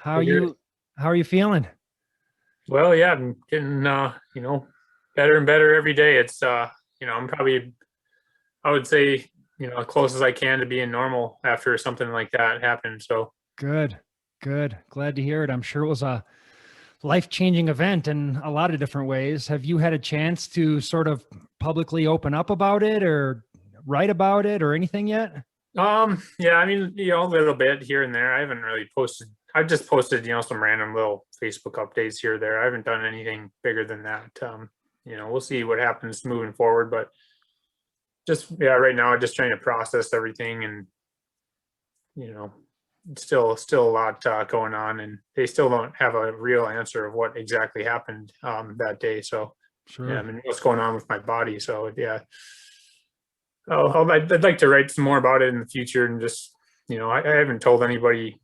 How I hear it. you how are you feeling? Well, yeah, I'm getting better and better every day. I'm probably I would say, as close as I can to being normal after something like that happened. So, Good. Good. Glad to hear it. I'm sure it was a life-changing event in a lot of different ways. Have you had a chance to sort of publicly open up about it or write about it or anything yet? yeah, I mean, a little bit here and there. I haven't really posted. I've just posted, some random little Facebook updates here or there. I haven't done anything bigger than that. We'll see what happens moving forward, but just yeah, right now I'm just trying to process everything and you know still a lot going on, and they still don't have a real answer of what exactly happened that day. So yeah, I Sure. mean, what's going on with my body. So yeah, I'd like to write some more about it in the future, and just I haven't told anybody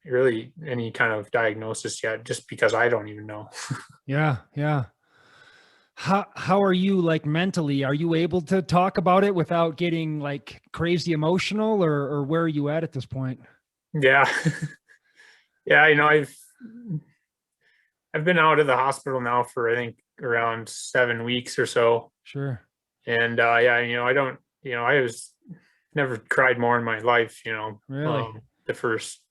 really any kind of diagnosis yet, just because I don't even know. Yeah, yeah. How are you like mentally? Are you able to talk about it without getting like crazy emotional or where are you at this point? Yeah. Yeah, I've been out of the hospital now for I think around 7 weeks or so. Sure. And yeah, I don't, I was never cried more in my life. Really? The first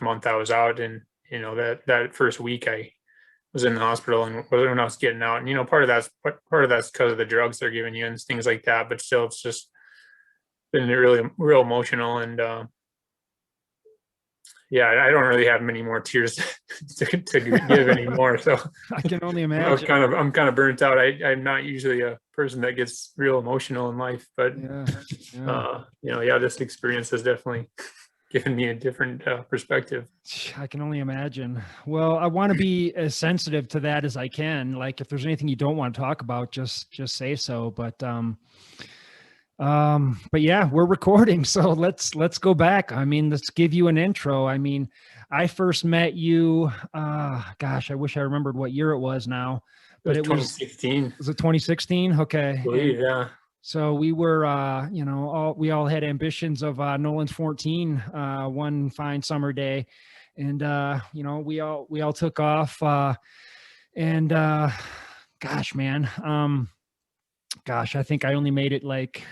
month I was out, and that first week I was in the hospital, and when I was getting out, and part of that's because of the drugs they're giving you and things like that. But still, it's just been really real emotional, and yeah, I don't really have many more tears to give anymore. So I can only I'm imagine. kind of I'm kind of burnt out. I'm not usually a person that gets real emotional in life, but Yeah. Yeah. yeah, this experience has definitely given me a different perspective. I can only imagine. Well, I want to be as sensitive to that as I can. Like if there's anything you don't want to talk about, just say so. But yeah, we're recording, so let's go back. I mean, let's give you an intro. I mean, I first met you, gosh, I wish I remembered what year it was now, It but was it2016, was it 2016? I Okay. And believe. Yeah, so we were, we all had ambitions of Nolan's 14 one fine summer day, and we all took off. And Gosh, man, gosh, I think I only made it like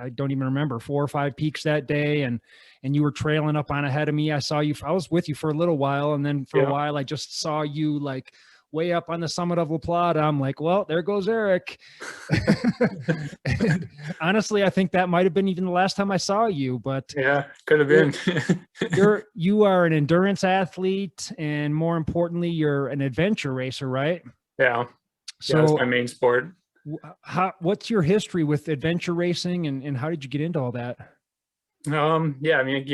I don't even remember 4 or 5 peaks that day, and you were trailing up on ahead of me. I saw you. I was with you for a little while, and then for a yeah. while, I just saw you like way up on the summit of La Plata. I'm like, well, there goes Erik. And honestly, I think that might have been even the last time I saw you. But Yeah, could have you're been. you are an endurance athlete, and more importantly, you're an adventure racer, right? Yeah, yeah, that's my So, main sport. what's your history with adventure racing, and how did you get into all that? Yeah, I mean,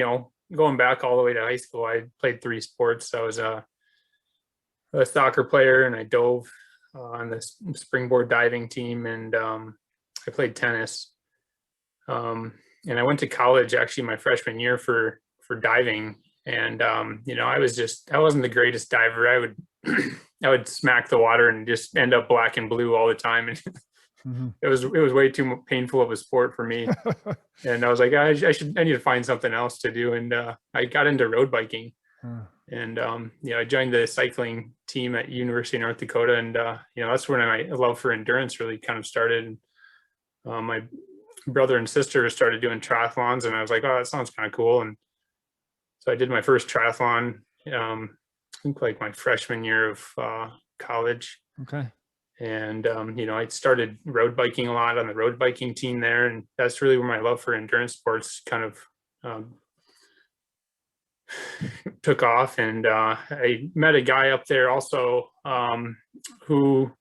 going back all the way to high school, I played three sports. I was a soccer player, and I dove on the springboard diving team, and I played tennis. Um, and I went to college actually my freshman year for diving, and I wasn't the greatest diver. I would I would smack the water and just end up black and blue all the time, and Mhm. it was way too painful of a sport for me. And I was like, I need to find something else to do, and I got into road biking. Huh. And I joined the cycling team at University of North Dakota, and that's when my love for endurance really kind of started. And my brother and sister started doing triathlons, and I was like, oh, that sounds kind of cool. And so I did my first triathlon, I think like my freshman year of college. Okay. And I started road biking a lot on the road biking team there, and that's really where my love for endurance sports kind of um, took off. And I met a guy up there also, who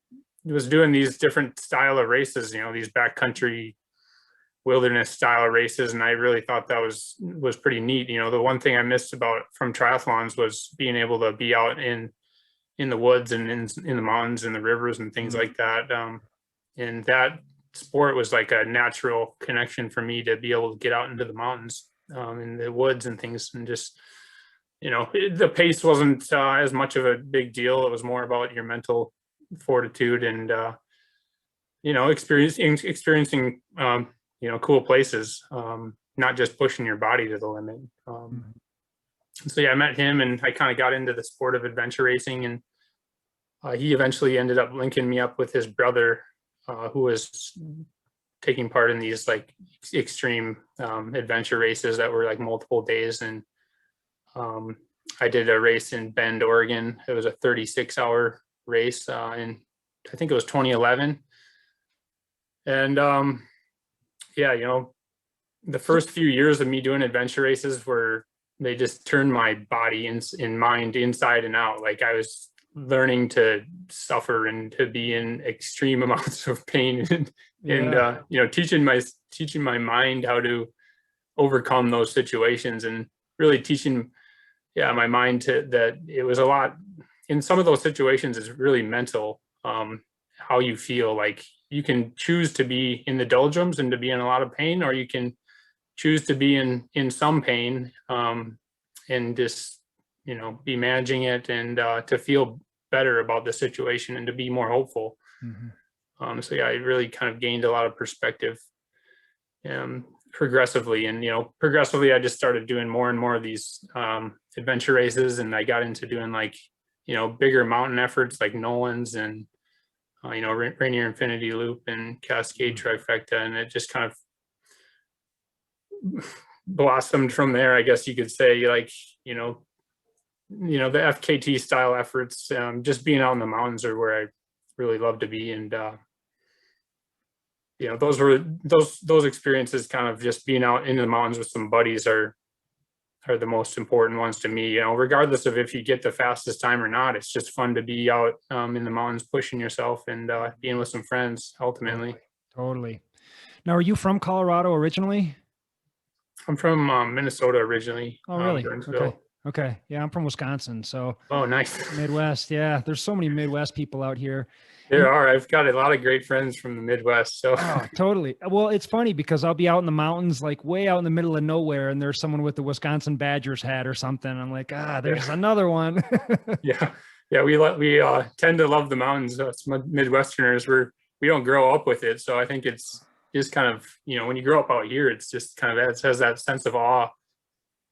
was doing these different style of races, these backcountry wilderness style races, and I really thought that was pretty neat. The one thing I missed about from triathlons was being able to be out in the woods and in the mountains and the rivers and things Mm. like that. And that sport was like a natural connection for me to be able to get out into the mountains, in the woods and things, and just the pace wasn't as much of a big deal. It was more about your mental fortitude, and experiencing cool places, not just pushing your body to the limit. Mhm. So yeah, I met him and I kind of got into the sport of adventure racing, and he eventually ended up linking me up with his brother, who was taking part in these like extreme adventure races that were like multiple days. And I did a race in Bend, Oregon. It was a 36-hour race, and I think it was 2011. And yeah, you know, the first few years of me doing adventure races were, they just turned my body and mind inside and out. Like I was learning to suffer and to be in extreme amounts of pain, and you know, teaching my mind how to overcome those situations, and really teaching my mind to that it was a lot in some of those situations is really mental, how you feel. Like you can choose to be in the doldrums and to be in a lot of pain, or you can choose to be in some pain, and just, you know, be managing it, and to feel better about the situation and to be more hopeful. So yeah, I really kind of gained a lot of perspective progressively. And, you know, progressively, I just started doing more and more of these adventure races, and I got into doing like, you know, bigger mountain efforts like Nolan's and, you know, Rainier Infinity Loop and Cascade Trifecta. And it just kind of blossomed from there, I guess you could say. Like, you know, the FKT style efforts, just being out in the mountains are where I really love to be. And, you know, those experiences, kind of just being out in the mountains with some buddies, are the most important ones to me. You know, regardless of if you get the fastest time or not, it's just fun to be out in the mountains pushing yourself and being with some friends ultimately. Totally. Now, are you from Colorado originally? I'm from Minnesota originally. Oh, really? Burnsville. Okay. Yeah, I'm from Wisconsin. So Oh, nice. Midwest. Yeah. There's so many Midwest people out here. There are. I've got a lot of great friends from the Midwest. So Oh, totally. Well, it's funny because I'll be out in the mountains, like way out in the middle of nowhere, and there's someone with the Wisconsin Badgers hat or something. I'm like, there's another one. yeah. We tend to love the mountains. Us Midwesterners, we don't grow up with it. So I think it's just kind of, you know, when you grow up out here, it's just kind of, it has that sense of awe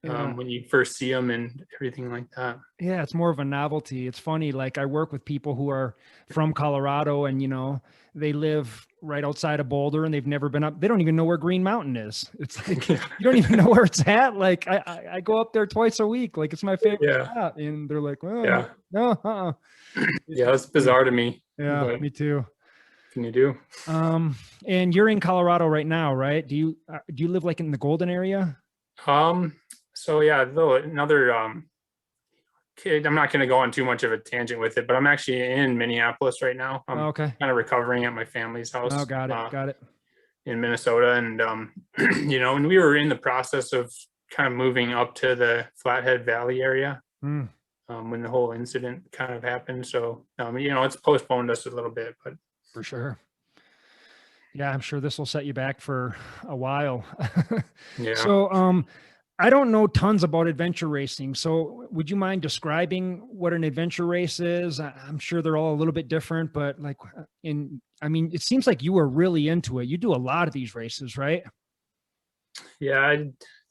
when you first see them and everything like that. Yeah, it's more of a novelty. It's funny. Like I work with people who are from Colorado, and, you know, they live right outside of Boulder and they've never been up. They don't even know where Green Mountain is. It's like, you don't even know where it's at. Like I go up there twice a week. Like it's my favorite spot. And they're like, well, no. Yeah, that's bizarre to me. Yeah, me too. Can you do? And you're in Colorado right now, right? Do you live like in the Golden area? So yeah, though another kid, I'm not going to go on too much of a tangent with it, but I'm actually in Minneapolis right now. I'm kind of recovering at my family's house. Oh, got it. In Minnesota. And, you know, and we were in the process of kind of moving up to the Flathead Valley area when the whole incident kind of happened. So, you know, it's postponed us a little bit, but. For sure. Yeah, I'm sure this will set you back for a while. Yeah. So, I don't know tons about adventure racing. So would you mind describing what an adventure race is? I'm sure they're all a little bit different, but like I mean, it seems like you were really into it. You do a lot of these races, right? Yeah,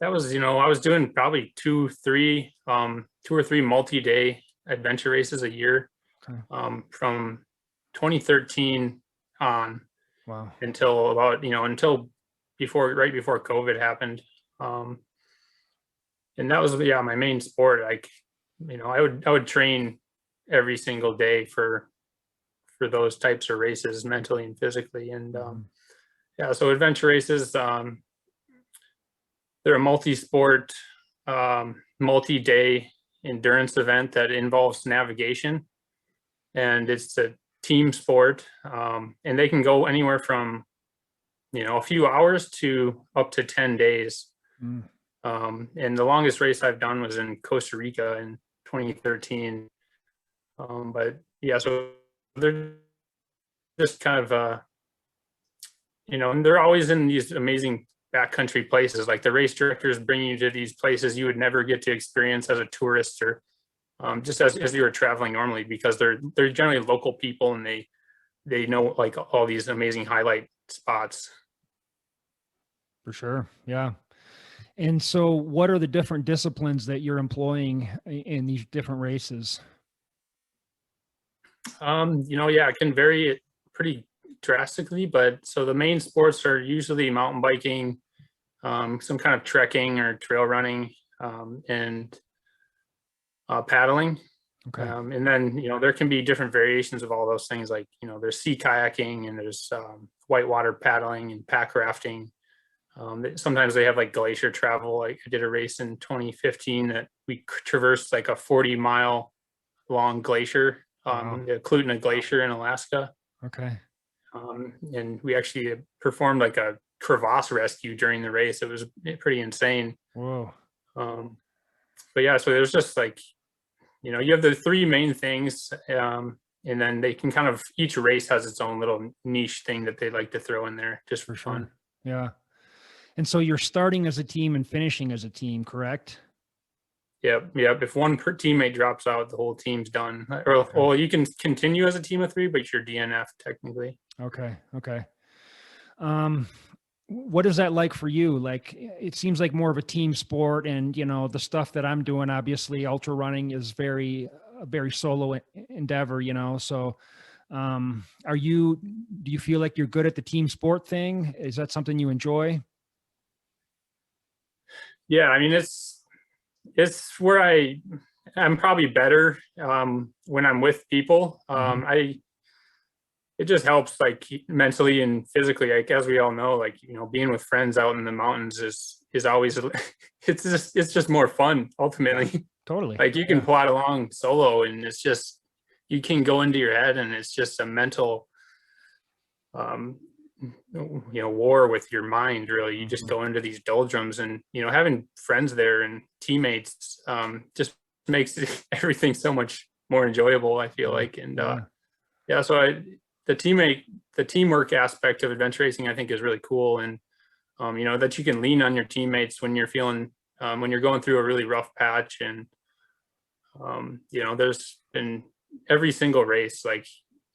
that was, you know, I was doing probably two or three multi-day adventure races a year, from 2013 on. Wow. Until about, you know, right before COVID happened. And that was, my main sport. Like, you know, I would train every single day for those types of races, mentally and physically. And so adventure races, they're a multi-sport, multi-day endurance event that involves navigation, and it's a team sport. And they can go anywhere from, you know, a few hours to up to 10 days. And the longest race I've done was in Costa Rica in 2013. But yeah, so they're just kind of, you know, and they're always in these amazing backcountry places. Like the race directors bring you to these places you would never get to experience as a tourist, or just as you were traveling normally, because they're generally local people, and they know like all these amazing highlight spots. For sure. Yeah. And so what are the different disciplines that you're employing in these different races? Yeah, it can vary pretty drastically, but so the main sports are usually mountain biking, some kind of trekking or trail running, and paddling. Okay. And then, there can be different variations of all those things. Like, there's sea kayaking and there's whitewater paddling and pack rafting. Sometimes they have like glacier travel. Like I did a race in 2015 that we traversed like a 40-mile long glacier, Wow. the Klutna Glacier in Alaska. Okay. And we actually performed like a crevasse rescue during the race. It was pretty insane. Whoa. Um, but yeah, so there's just like, you have the three main things, and then they can kind of, each race has its own little niche thing that they like to throw in there just for fun. Sure. Yeah. And so you're starting as a team and finishing as a team, correct? Yep. If one teammate drops out, the whole team's done. Or, Okay. well, you can continue as a team of three, but you're DNF technically. Okay. Okay. Um, what is that like for you? Like, it seems like more of a team sport, and the stuff that I'm doing, obviously ultra running is a very solo endeavor, so do you feel like you're good at the team sport thing? Is that something you enjoy? Yeah, I mean, it's where I'm probably better when I'm with people. Mhm. It just helps like mentally and physically, like as we all know, like being with friends out in the mountains is always it's just more fun Yeah, ultimately. totally. Like you can Yeah. plod along solo and it's just, you can go into your head and it's just a mental um war with your mind. Really, you just Mhm. go into these doldrums, and having friends there and teammates just makes everything so much more enjoyable, I feel Yeah. like. And Yeah. yeah, so the teamwork aspect of adventure racing, I think, is really cool. And that you can lean on your teammates when you're feeling when you're going through a really rough patch. And there's been every single race, like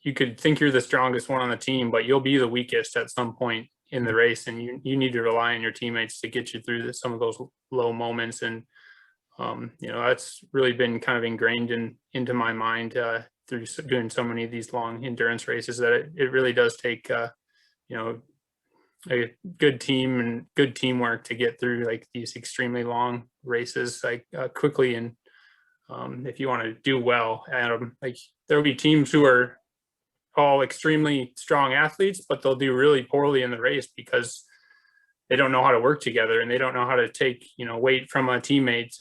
you could think you're the strongest one on the team, but you'll be the weakest at some point in the race, and you need to rely on your teammates to get you through some of those low moments. And that's really been kind of ingrained into my mind through doing so many of these long endurance races, that it really does take you know a good team and good teamwork to get through like these extremely long races like quickly. And if you want to do well, like there'll be teams who are all extremely strong athletes, but they'll do really poorly in the race because they don't know how to work together, and they don't know how to take weight from a teammate,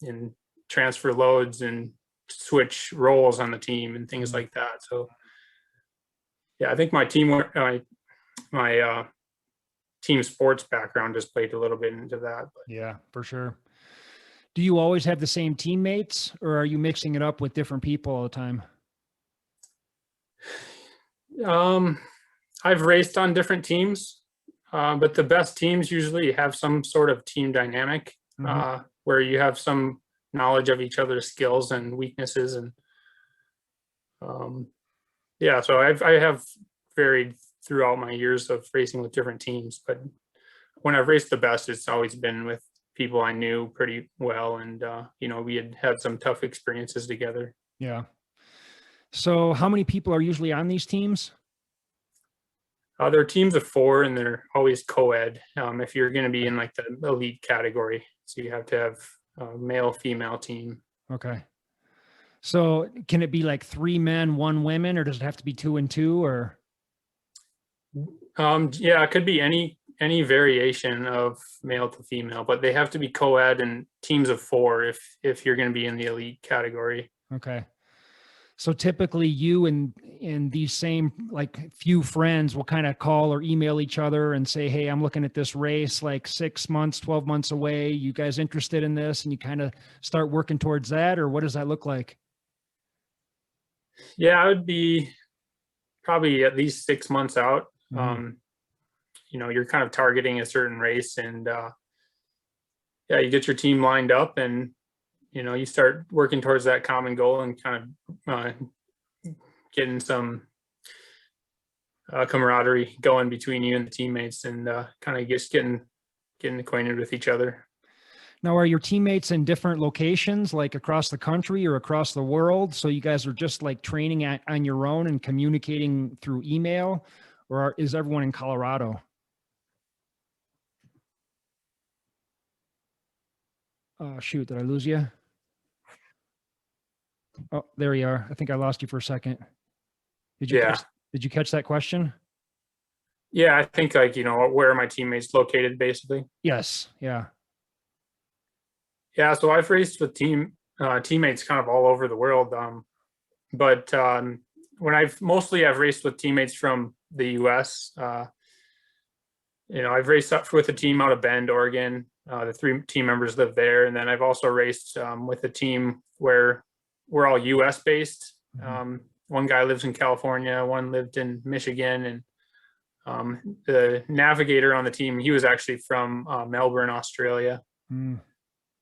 and transfer loads and switch roles on the team and things Mhm. like that. So yeah, I think my teamwork, my team sports background just played a little bit into that. Yeah, for sure. Do you always have the same teammates, or are you mixing it up with different people all the time? But I've raced on different teams, but the best teams usually have some sort of team dynamic Mhm. where you have some knowledge of each other's skills and weaknesses. And um, yeah, so I have varied throughout my years of racing with different teams, but when I've raced the best, it's always been with people I knew pretty well, and we had some tough experiences together. Yeah. So how many people are usually on these teams? They're teams of four, and they're always co-ed. If you're going to be in like the elite category, so you have to have a male female team. Okay. So can it be like 3 men, 1 woman, or does it have to be 2 and 2, or? Yeah, it could be any variation of male to female, but they have to be co-ed and teams of four if you're going to be in the elite category. Okay. So typically you and these same like few friends will kind of call or email each other and say, "Hey, I'm looking at this race like 6 months, 12 months away. You guys interested in this?" And you kind of start working towards that, or what does that look like? Yeah, I would be probably at least 6 months out. Mhm. You're kind of targeting a certain race, and yeah, you get your team lined up, and you start working towards that common goal, and kind of getting some camaraderie going between you and the teammates, and kind of just getting acquainted with each other. Now, are your teammates in different locations, like across the country or across the world? So you guys are just like training on your own and communicating through email, or is everyone in Colorado? Shoot, did I lose you? Oh, there you are. I think I lost you for a second. Did you Yeah. catch, did you catch that question? Yeah, I think like, where are my teammates located basically? Yes. Yeah. Yeah, so I've raced with teammates kind of all over the world. But when I've raced with teammates from the US. I've raced up with a team out of Bend, Oregon. The three team members live there, and then I've also raced with a team where we're all US based. One guy lives in California, one lived in Michigan, and the navigator on the team, he was actually from Melbourne, Australia. Mm.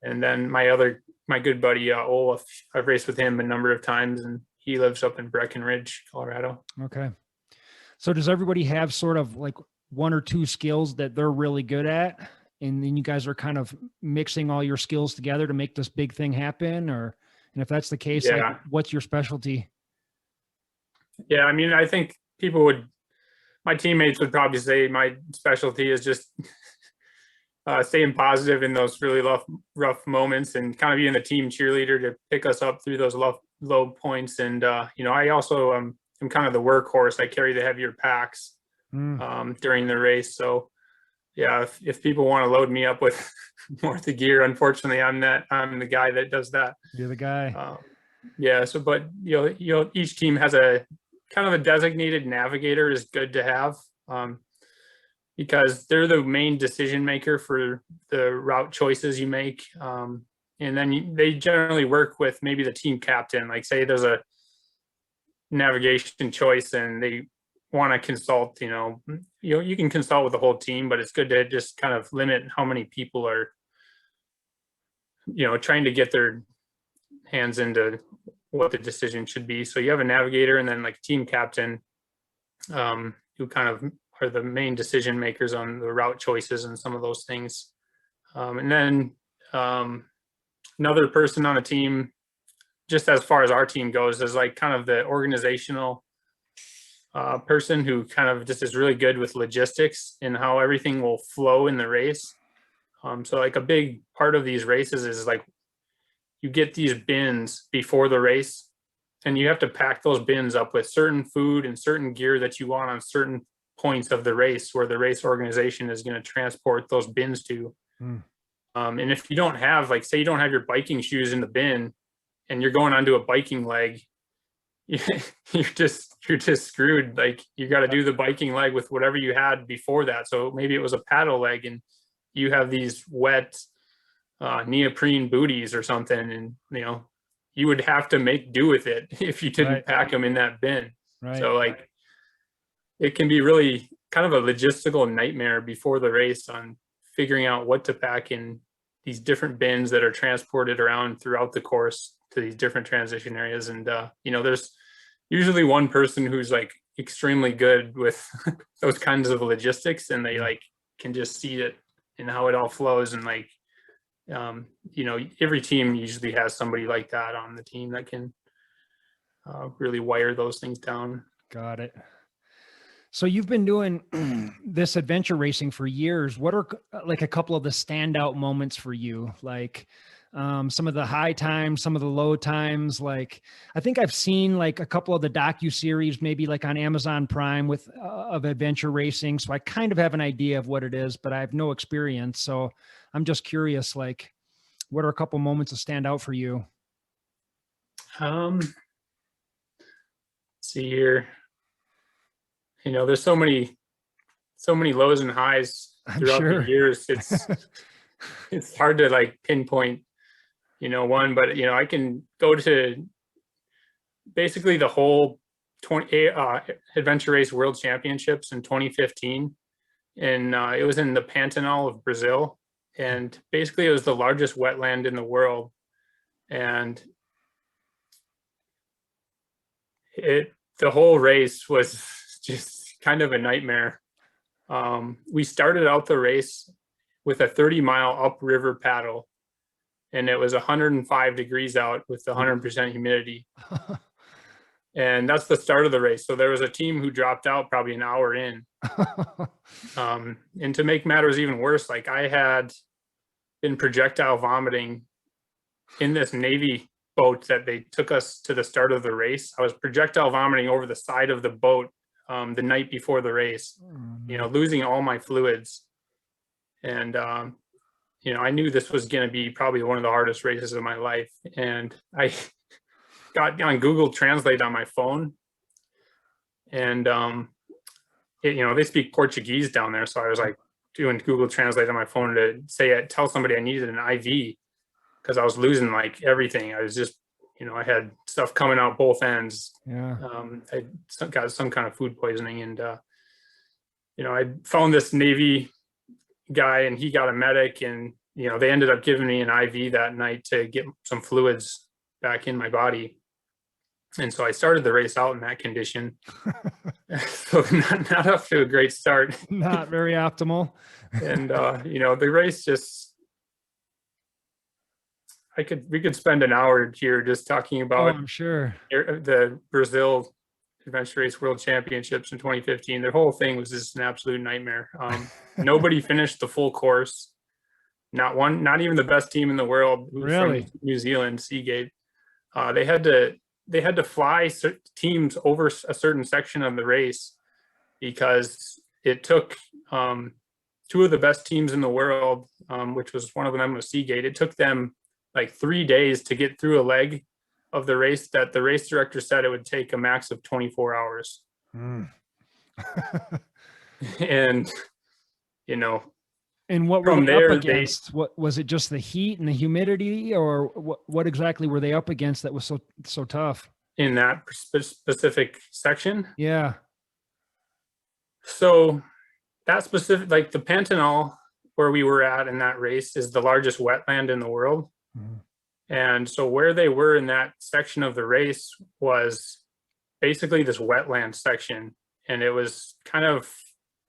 And then my good buddy Olaf, I've raced with him a number of times, and he lives up in Breckenridge, Colorado. Okay. So does everybody have sort of like one or two skills that they're really good at, and then you guys are kind of mixing all your skills together to make this big thing happen? Or, and if that's the case, like, Yeah. what's your specialty? Yeah, I mean, I think my teammates would probably say my specialty is just staying positive in those really rough moments and kind of being the team cheerleader to pick us up through those low points. And, I also am kind of the workhorse. I carry the heavier packs during the race. So yeah, if people want to load me up with more of the gear, unfortunately, I'm the guy that does that. You're the guy. Yeah. So, but each team has a kind of a designated navigator is good to have. Because they're the main decision maker for the route choices you make. And then they generally work with maybe the team captain, like say there's a navigation choice and they want to consult, you can consult with the whole team, but it's good to just kind of limit how many people are, trying to get their hands into what the decision should be. So you have a navigator and then like a team captain who kind of are the main decision makers on the route choices and some of those things. And then another person on a team, just as far as our team goes, is like kind of the organizational person who kind of just is really good with logistics and how everything will flow in the race. So like a big part of these races is like you get these bins before the race and you have to pack those bins up with certain food and certain gear that you want on certain points of the race where the race organization is going to transport those bins to. And if you don't have, like, say you don't have your biking shoes in the bin and you're going onto a biking leg, you're just screwed. Like you got to do the biking leg with whatever you had before that. So maybe it was a paddle leg and you have these wet neoprene booties or something, and you would have to make do with it if you didn't pack them in that bin. So like it can be really kind of a logistical nightmare before the race on figuring out what to pack in these different bins that are transported around throughout the course to these different transition areas. And, there's usually one person who's like extremely good with those kinds of logistics, and they like can just see it and how it all flows. And like, every team usually has somebody like that on the team that can really wire those things down. Got it. So you've been doing this adventure racing for years. What are like a couple of the standout moments for you? Like some of the high times, some of the low times. Like I think I've seen like a couple of the docu-series, maybe like on Amazon Prime with of adventure racing. So I kind of have an idea of what it is, but I have no experience. So I'm just curious, like what are a couple moments that stand out for you? Let's see here. There's so many lows and highs throughout the years. It's hard to like pinpoint, one, but I can go to basically the whole 20 Adventure Race World Championships in 2015, and it was in the Pantanal of Brazil, and basically it was the largest wetland in the world, and the whole race was just kind of a nightmare. We started out the race with a 30-mile upriver paddle, and it was 105 degrees out with 100% humidity. And that's the start of the race. So there was a team who dropped out probably an hour in. And to make matters even worse, like I had been projectile vomiting in this Navy boat that they took us to the start of the race. I was projectile vomiting over the side of the boat the night before the race, losing all my fluids. And, I knew this was going to be probably one of the hardest races of my life. And I got on Google Translate on my phone, and they speak Portuguese down there, so I was like doing Google Translate on my phone to tell somebody I needed an IV because I was losing like everything. I was just, I had stuff coming out both ends. Yeah. I got some kind of food poisoning, and I found this Navy guy, and he got a medic, and they ended up giving me an IV that night to get some fluids back in my body. And so I started the race out in that condition. So not up to a great start. Not very optimal. And the race just, we could spend an hour here just talking about I'm sure the Brazil Adventure Race World Championships in 2015. The whole thing was just an absolute nightmare. Nobody finished the full course. Not even the best team in the world, who's really from New Zealand, Seagate. They had to fly teams over a certain section of the race because it took two of the best teams in the world, which was one of them was Seagate. It took them like 3 days to get through a leg of the race that the race director said it would take a max of 24 hours. And, and what were they up against? What was it, just the heat and the humidity, or what exactly were they up against that was so tough in that specific section? Yeah. So that specific, like the Pantanal where we were at in that race is the largest wetland in the world. And so where they were in that section of the race was basically this wetland section. And it was kind of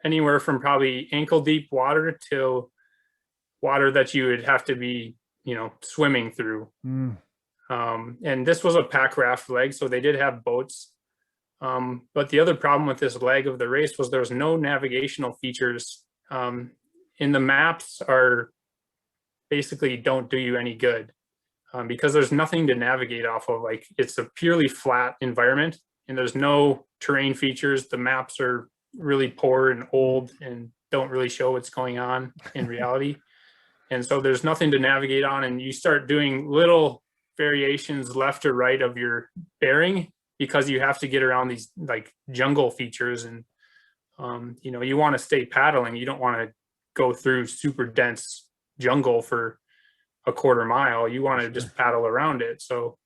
anywhere from probably ankle deep water to water that you would have to be, swimming through. And this was a pack raft leg, so they did have boats. But the other problem with this leg of the race was there was no navigational features. In the maps are basically don't do you any good because there's nothing to navigate off of. Like it's a purely flat environment and there's no terrain features. The maps are really poor and old and don't really show what's going on in reality. And so there's nothing to navigate on, and you start doing little variations left or right of your bearing because you have to get around these like jungle features. And you want to stay paddling. You don't want to go through super dense jungle for a quarter mile. You want to just paddle around it. So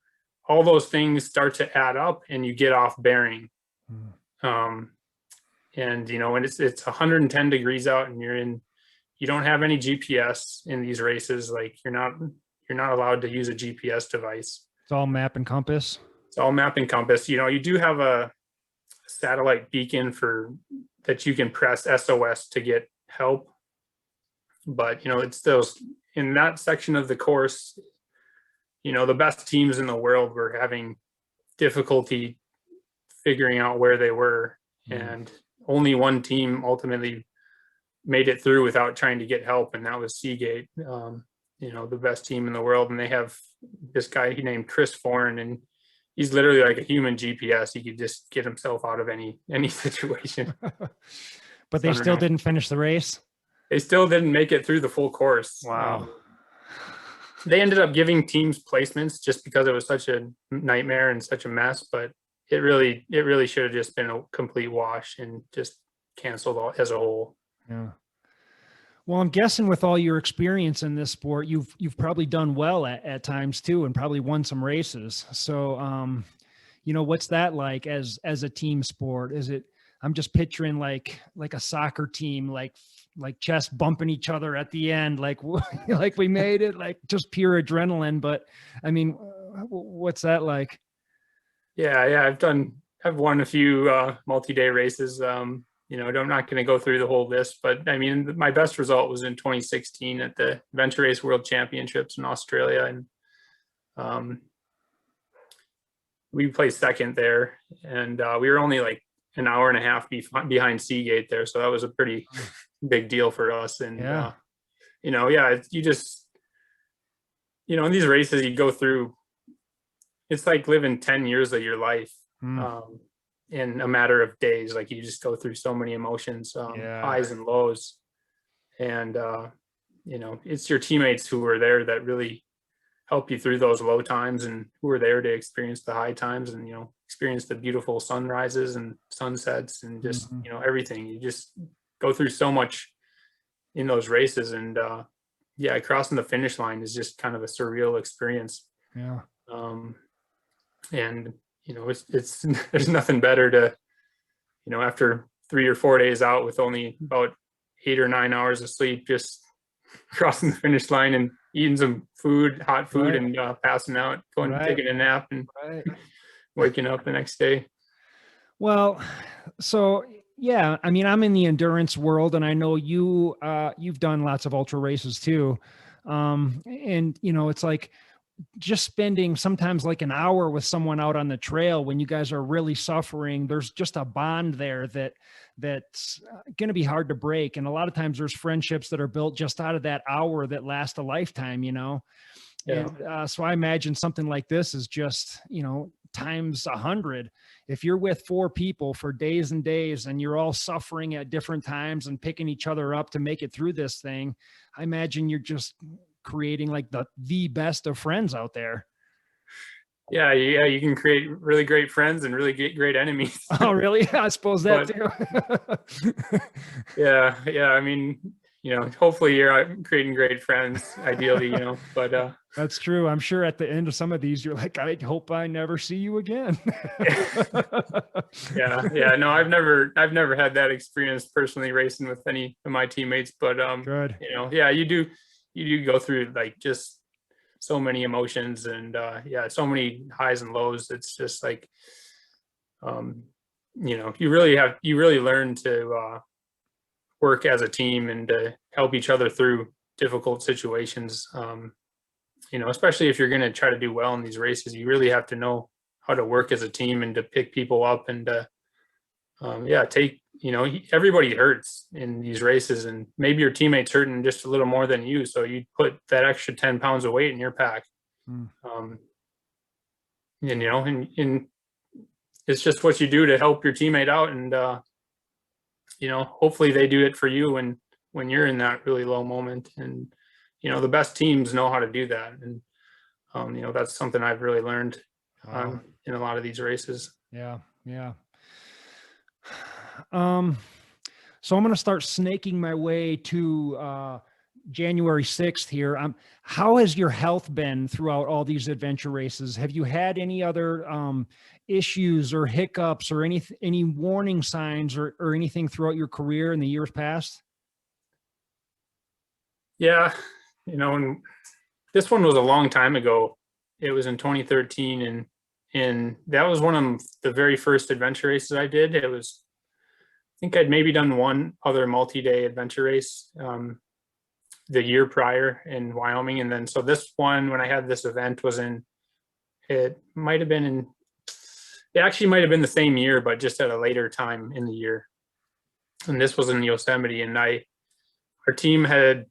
all those things start to add up and you get off bearing. And when it's 110 degrees out and you don't have any GPS in these races. Like you're not allowed to use a GPS device. It's all map and compass. It's all map and compass. You do have a satellite beacon that you can press SOS to get help. But, it's those in that section of the course, the best teams in the world were having difficulty figuring out where they were. And only one team ultimately made it through without trying to get help. And that was Seagate, the best team in the world. And they have this guy he named Chris Foran, and he's literally like a human GPS. He could just get himself out of any situation. But they still didn't finish the race. They still didn't make it through the full course. Wow. They ended up giving teams placements just because it was such a nightmare and such a mess, but it really should have just been a complete wash and just canceled as a whole. Yeah. Well, I'm guessing with all your experience in this sport, you've probably done well at times too, and probably won some races. So, what's that like as a team sport? Is it, I'm just picturing like a soccer team, like chest bumping each other at the end, like we made it, like just pure adrenaline. But I mean, what's that like? Yeah. I've won a few multi-day races. I'm not going to go through the whole list, but I mean, my best result was in 2016 at the Adventure Race World Championships in Australia. And we placed second there. And we were only like an hour and a half behind Seagate there. So that was a pretty big deal for us. And, you just, in these races you go through, it's like living 10 years of your life. In a matter of days. Like you just go through so many emotions, highs and lows. And, it's your teammates who are there that really help you through those low times, and who are there to experience the high times, and, experience the beautiful sunrises and sunsets and just, everything. You just go through so much in those races. And, crossing the finish line is just kind of a surreal experience. Yeah. And, it's there's nothing better to, after 3 or 4 days out with only about 8 or 9 hours of sleep, just crossing the finish line and eating some food, hot food, Right. and passing out, going Right. taking a nap, and Right. waking up the next day. Well, so yeah, I mean, I'm in the endurance world, and I know you've done lots of ultra races too. And it's like just spending sometimes like an hour with someone out on the trail when you guys are really suffering. There's just a bond there that's going to be hard to break. And a lot of times there's friendships that are built just out of that hour that last a lifetime, Yeah. And so I imagine something like this is just, times 100. If you're with 4 people for days and days, and you're all suffering at different times and picking each other up to make it through this thing, I imagine you're just creating like the best of friends out there. Yeah, you can create really great friends and really great enemies. Oh, really? I suppose that too. Yeah. I mean, hopefully you're out creating great friends, ideally, but that's true. I'm sure at the end of some of these, you're like, I hope I never see you again. Yeah. No, I've never had that experience personally racing with any of my teammates, but Good. You do go through like just so many emotions, and so many highs and lows. It's just like, you really learn to work as a team and to help each other through difficult situations. Especially if you're going to try to do well in these races, you really have to know how to work as a team and to pick people up, and take, everybody hurts in these races, and maybe your teammate's hurting just a little more than you. So you put that extra 10 pounds of weight in your pack. And it's just what you do to help your teammate out. And, hopefully they do it for you when you're in that really low moment. And, the best teams know how to do that. And, that's something I've really learned in a lot of these races. Yeah. Yeah. So I'm going to start snaking my way to January 6th here. How has your health been throughout all these adventure races? Have you had any other issues or hiccups or any warning signs or anything throughout your career in the years past? Yeah, and this one was a long time ago. It was in 2013, and that was one of the very first adventure races I did. I think I'd maybe done one other multi-day adventure race the year prior in Wyoming. And then, so this one, when I had this event, it actually might have been the same year, but just at a later time in the year. And this was in Yosemite, and our team had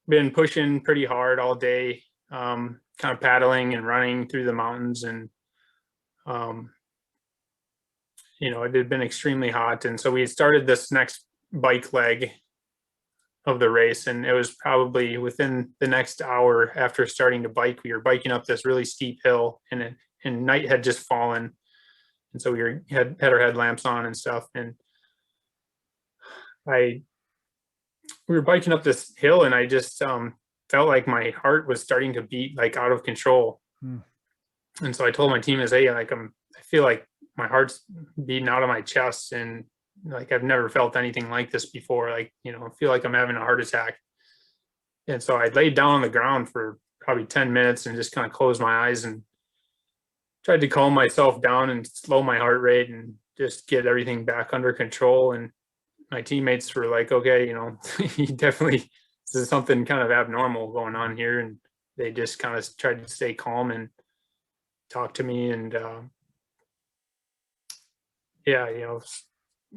been pushing pretty hard all day, kind of paddling and running through the mountains. And, it had been extremely hot. And so we had started this next bike leg of the race, and it was probably within the next hour after starting to bike, we were biking up this really steep hill, and night had just fallen. And so we had our headlamps on and stuff. And we were biking up this hill, and I just felt like my heart was starting to beat like out of control. And so I told my team, hey, like I feel like my heart's beating out of my chest, and like I've never felt anything like this before. Like, I feel like I'm having a heart attack. And so I laid down on the ground for probably 10 minutes and just kind of closed my eyes and tried to calm myself down and slow my heart rate and just get everything back under control. And my teammates were like, okay, you definitely, this is something kind of abnormal going on here. And they just kind of tried to stay calm and talk to me. And yeah,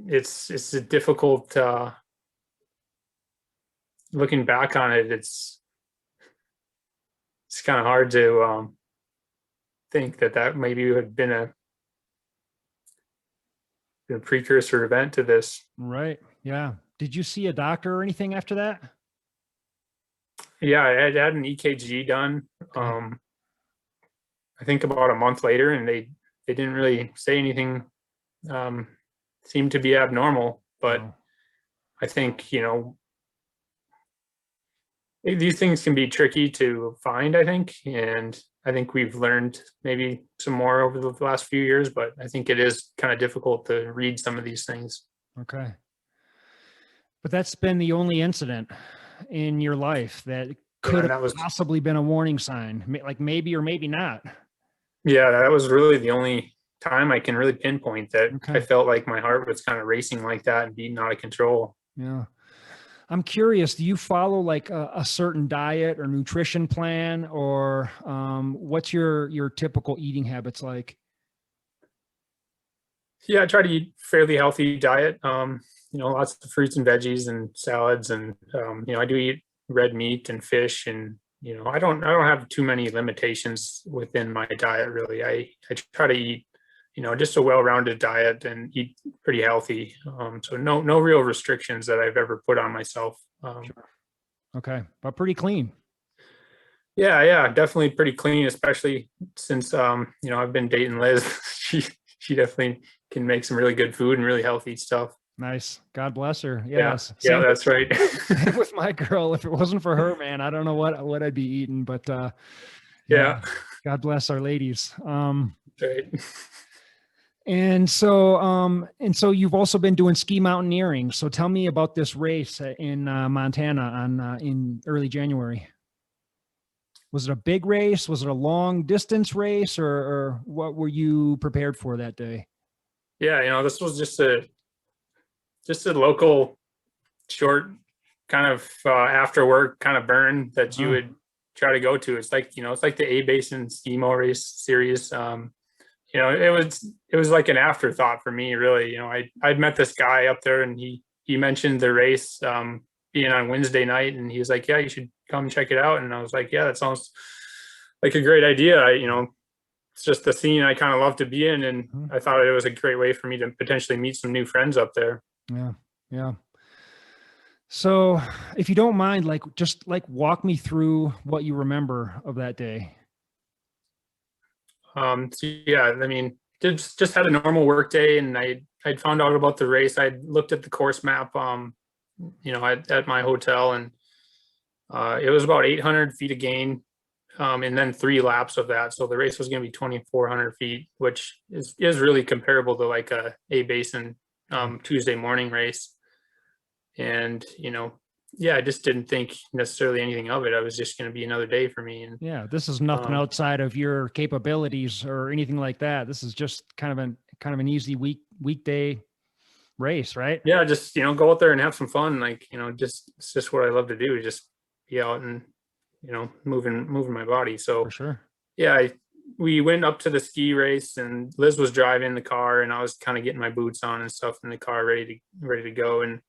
it's a difficult, looking back on it, it's kind of hard to think that maybe would have been a precursor event to this. Right. Yeah. Did you see a doctor or anything after that? Yeah, I had an EKG done. Okay. I think about a month later, and they didn't really say anything. Seemed to be abnormal, but Wow. I think these things can be tricky to find. I think, and I think we've learned maybe some more over the last few years, but I think it is kind of difficult to read some of these things. Okay. But that's been the only incident in your life that Yeah, could and have that was possibly been a warning sign, like maybe or maybe not. yeah, that was really the only time I can really pinpoint that I Okay. felt like my heart was kind of racing like that and beating out of control. Yeah. I'm curious, do you follow like a certain diet or nutrition plan, or what's your typical eating habits like? Yeah, I try to eat fairly healthy diet. Lots of fruits and veggies and salads, and I do eat red meat and fish, and I don't have too many limitations within my diet really. I try to eat just a well-rounded diet and eat pretty healthy. So no real restrictions that I've ever put on myself. Sure. Okay. But pretty clean. Yeah, definitely pretty clean, especially since I've been dating Liz. She definitely can make some really good food and really healthy stuff. Nice. God bless her. Yeah, Yes. yeah, Same that's right. same with my girl. If it wasn't for her, man, I don't know what I'd be eating, but yeah, Yeah, God bless our ladies. right. And so you've also been doing ski mountaineering. So tell me about this race in Montana in early January. Was it a big race? Was it a long distance race, or what were you prepared for that day? Yeah, this was just a local short kind of after work kind of burn that you Oh, would try to go to. It's like the A Basin Skimo Race series. It was like an afterthought for me, really. I'd met this guy up there, and he mentioned the race being on Wednesday night, and he was like, "Yeah, you should come check it out." And I was like, "Yeah, that sounds like a great idea." It's just the scene I kind of love to be in, and mhm. I thought it was a great way for me to potentially meet some new friends up there. Yeah, yeah. So, if you don't mind, like just like walk me through what you remember of that day. So yeah, I mean, just had a normal work day, and I'd found out about the race. I'd looked at the course map, at my hotel, and it was about 800 feet of gain, and then 3 laps of that. So the race was going to be 2,400 feet, which is really comparable to like a Basin Tuesday morning race. And yeah, I just didn't think necessarily anything of it. I was just going to be another day for me, and Yeah, this is nothing um, outside of your capabilities or anything like that. This is just kind of an easy weekday race, right? yeah, just go out there and have some fun. Like it's just what I love to do. Just be out and moving my body. For So sure. yeah, we went up to the ski race, and Liz was driving the car, and I was kind of getting my boots on and stuff in the car, ready to go. And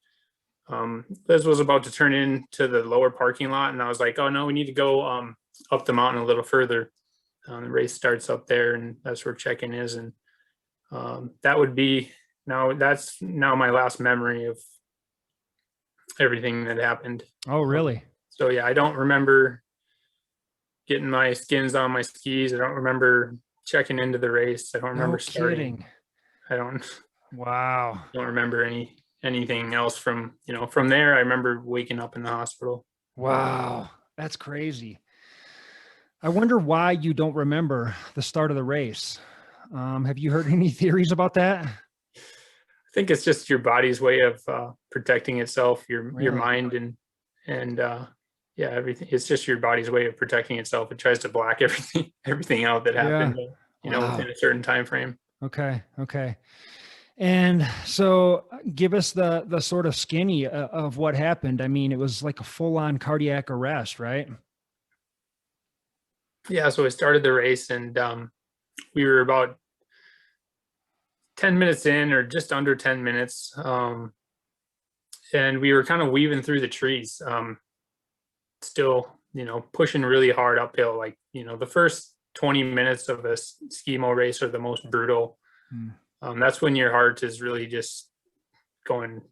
Liz was about to turn into the lower parking lot, and I was like, "Oh no, we need to go up the mountain a little further." The race starts up there, and that's where check-in is, and that would be that's now my last memory of everything that happened. Oh, Um, really? so yeah, I don't remember getting my skins on my skis. I don't remember checking into the race. I don't remember No starting. kidding. I don't Wow. don't remember anything else from there. I remember waking up in the hospital. Wow. That's crazy. I wonder why you don't remember the start of the race. Have you heard any theories about that? I think it's just your body's way of protecting itself, your Really? mind, and yeah, everything. It's just your body's way of protecting itself. It tries to block everything out that Yeah. happened, Wow. within a certain time frame. Okay. Okay. And so give us the sort of skinny of what happened. I mean, it was like a full on cardiac arrest, right? Yeah, so we started the race, and we were about 10 minutes in, or just under 10 minutes. And we were kind of weaving through the trees, still, pushing really hard uphill. Like, the first 20 minutes of a skimo race are the most brutal. That's when your heart is really just going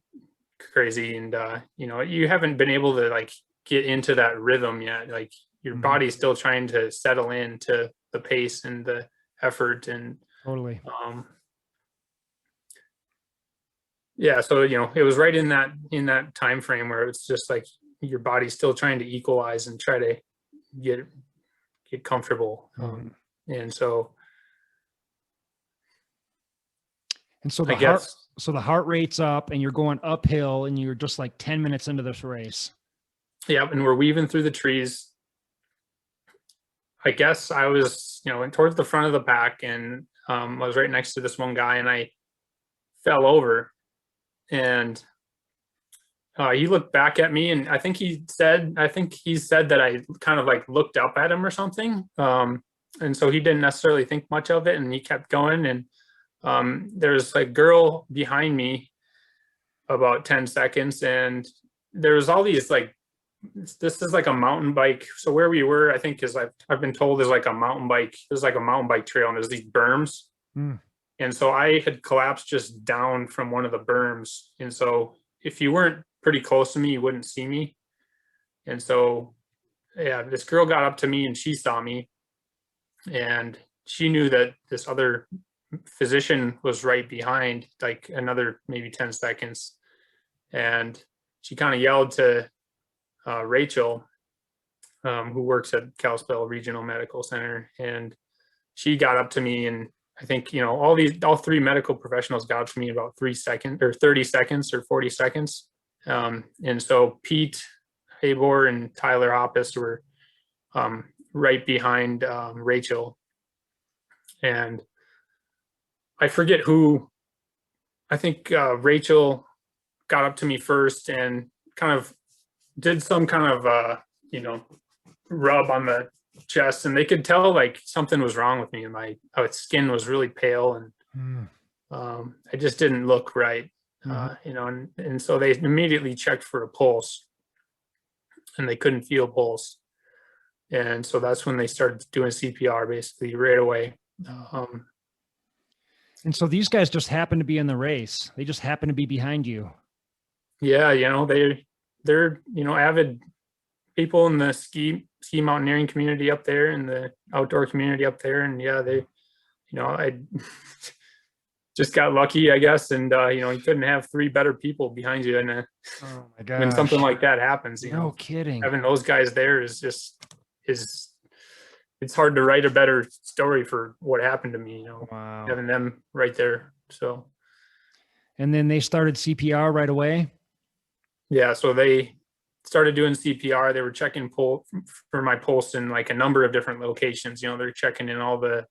crazy. And, you haven't been able to like get into that rhythm yet. Like your body's still trying to settle into the pace and the effort. And Totally. yeah, so it was right in that time frame where it's just like your body's still trying to equalize and try to get comfortable. And so the I guess the heart rate's up and you're going uphill and you're just like 10 minutes into this race. Yeah, and we're weaving through the trees. I guess I was, towards the front of the pack, and I was right next to this one guy, and I fell over, and he looked back at me, and I think he said that I kind of like looked up at him or something. And so he didn't necessarily think much of it, and he kept going. And there's a girl behind me about 10 seconds, and there was all these this is like a mountain bike. So where we were, I think, is I've been told there's like a mountain bike trail, and there's these berms. And so I had collapsed just down from one of the berms. And so if you weren't pretty close to me, you wouldn't see me. And so, yeah, this girl got up to me and she saw me, and she knew that this other physician was right behind, like another maybe 10 seconds. And she kind of yelled to Rachel, who works at Kalispell Regional Medical Center. And she got up to me, and I think, all three medical professionals got up to me in about 3 seconds or 30 seconds or 40 seconds. And so Pete Habor and Tyler Hoppus were right behind Rachel. And I forget who, I think Rachel got up to me first and kind of did some kind of, rub on the chest, and they could tell like something was wrong with me, and my skin was really pale, and I just didn't look right. And so they immediately checked for a pulse, and they couldn't feel pulse. And so that's when they started doing CPR basically right away. And so these guys just happened to be in the race. They just happened to be behind you. Yeah, they're avid people in the ski mountaineering community up there, and the outdoor community up there. And yeah, they, I just got lucky, I guess. And you couldn't have three better people behind you. And oh my gosh, when something like that happens, no kidding, having those guys there is it's hard to write a better story for what happened to me, wow, having them right there. So, and then they started CPR right away. Yeah, so they started doing CPR. They were checking for my pulse in like a number of different locations. They're checking in all the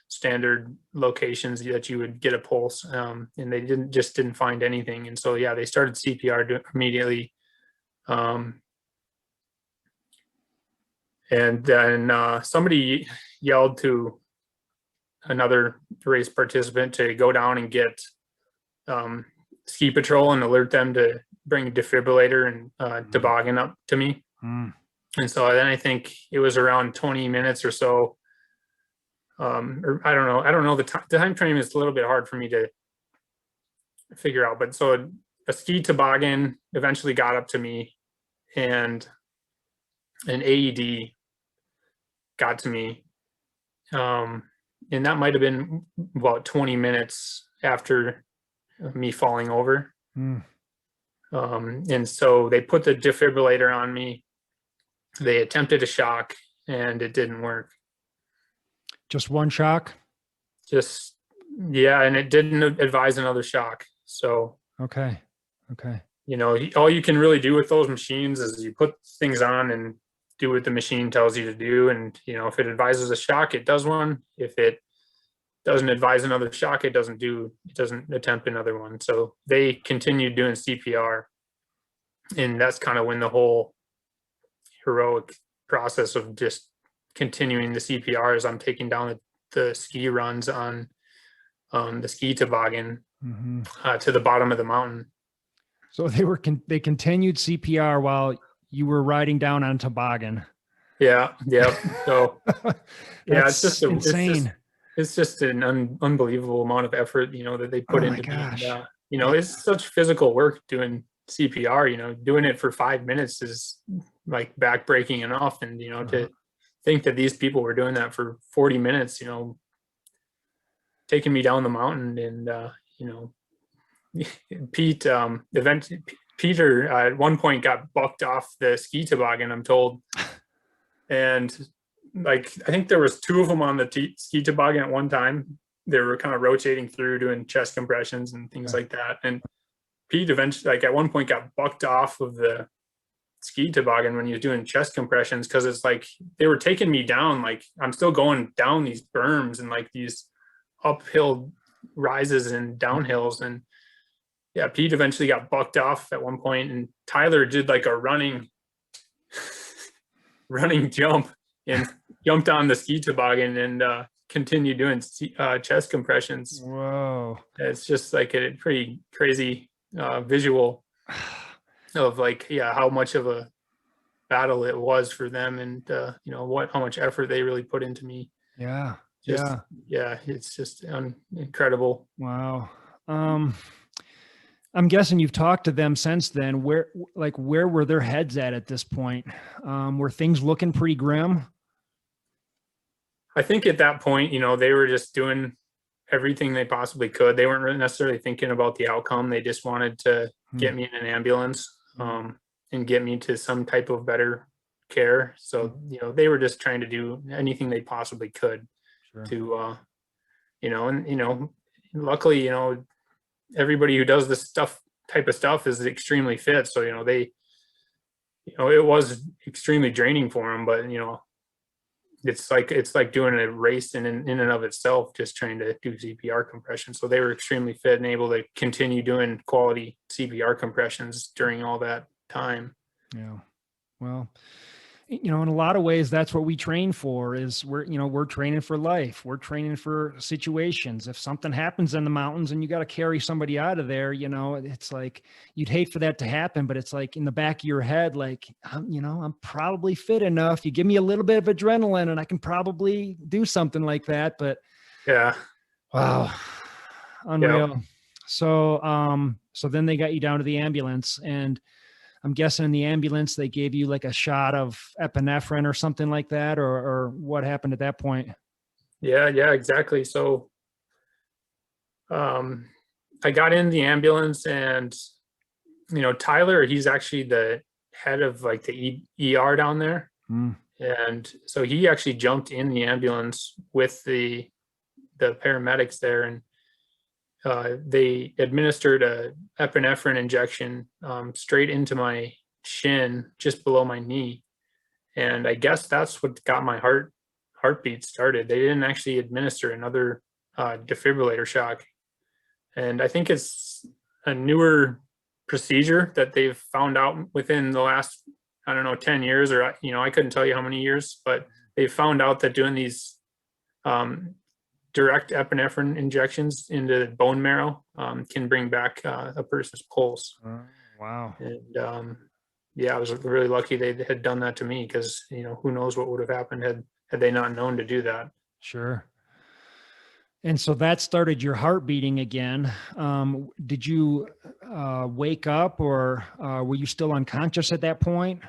standard locations that you would get a pulse, and they didn't find anything. And so, yeah, they started CPR immediately. And then somebody yelled to another race participant to go down and get ski patrol and alert them to bring a defibrillator and toboggan up to me. And so then I think it was around 20 minutes or so. Or I don't know. The time frame is a little bit hard for me to figure out. But so a ski toboggan eventually got up to me, and an AED got to me. And that might have been about 20 minutes after me falling over. And so they put the defibrillator on me. They attempted a shock, and it didn't work. Just one shock? Yeah, and it didn't advise another shock. So, okay. All you can really do with those machines is you put things on and do what the machine tells you to do. And, if it advises a shock, it does one. If it doesn't advise another shock, it doesn't attempt another one. So they continued doing CPR. And that's kind of when the whole heroic process of just continuing the CPR as I'm taking down the ski runs on the ski toboggan to the bottom of the mountain. So they continued CPR while you were riding down on toboggan. Yeah. So yeah, it's just insane. It's just an unbelievable amount of effort, that they put into gosh. It's such physical work doing CPR. Doing it for 5 minutes is like backbreaking enough, and to think that these people were doing that for 40 minutes, taking me down the mountain, and Peter at one point got bucked off the ski toboggan, I'm told. And like, I think there was 2 of them on the ski toboggan at one time. They were kind of rotating through doing chest compressions and things like that. And Pete eventually, like at one point, got bucked off of the ski toboggan when he was doing chest compressions, because it's like they were taking me down. Like I'm still going down these berms and like these uphill rises and downhills. And yeah, Pete eventually got bucked off at one point, and Tyler did like a running jump and jumped on the ski toboggan and continued doing chest compressions. Whoa. It's just like a pretty crazy visual of like, yeah, how much of a battle it was for them, and how much effort they really put into me. Yeah. It's just incredible. Wow. I'm guessing you've talked to them since then. Where were their heads at this point? Were things looking pretty grim? I think at that point, they were just doing everything they possibly could. They weren't really necessarily thinking about the outcome. They just wanted to get me in an ambulance and get me to some type of better care. So, they were just trying to do anything they possibly could to, luckily, everybody who does this type of stuff is extremely fit. So, it was extremely draining for them, but, it's like doing a race in and of itself, just trying to do CPR compression. So they were extremely fit and able to continue doing quality CPR compressions during all that time. Yeah. Well, in a lot of ways, that's what we train for. Is we're training for life. We're training for situations. If something happens in the mountains and you got to carry somebody out of there, it's like, you'd hate for that to happen, but it's like in the back of your head, like, I'm probably fit enough. You give me a little bit of adrenaline and I can probably do something like that. But yeah. Wow. Unreal. Yeah. So then they got you down to the ambulance, and I'm guessing in the ambulance, they gave you like a shot of epinephrine or something like that, or what happened at that point? Yeah, exactly. So, I got in the ambulance, and, Tyler, he's actually the head of like the ER down there. And so he actually jumped in the ambulance with the paramedics there, and they administered a epinephrine injection straight into my shin, just below my knee. And I guess that's what got my heartbeat started. They didn't actually administer another defibrillator shock. And I think it's a newer procedure that they've found out within the last, 10 years, or, I couldn't tell you how many years, but they found out that doing these direct epinephrine injections into bone marrow can bring back a person's pulse. Wow. And I was really lucky they had done that to me, because who knows what would have happened had they not known to do that. Sure. And so that started your heart beating again. Did you wake up, or were you still unconscious at that point?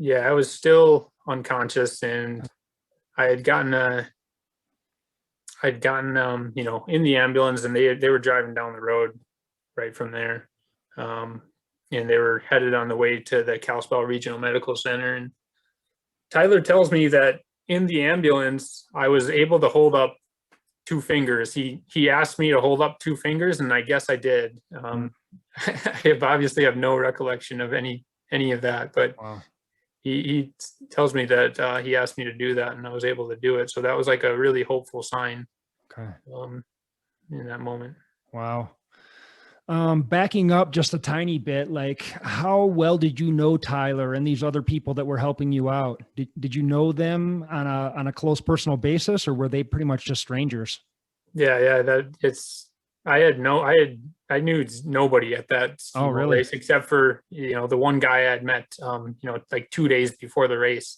Yeah, I was still unconscious, and I had gotten in the ambulance, and they were driving down the road right from there. And they were headed on the way to the Kalispell Regional Medical Center. And Tyler tells me that in the ambulance, I was able to hold up 2 fingers. He asked me to hold up 2 fingers, and I guess I did. I obviously have no recollection of any of that, but wow. He tells me that he asked me to do that, and I was able to do it. So that was like a really hopeful sign Okay. In that moment. Wow. Backing up just a tiny bit, like how well did you know Tyler and these other people that were helping you out? Did you know them on a close personal basis, or were they pretty much just strangers? Yeah, that it's I knew nobody at that Oh, steamboat really? race except for, the one guy I had met, like 2 days before the race.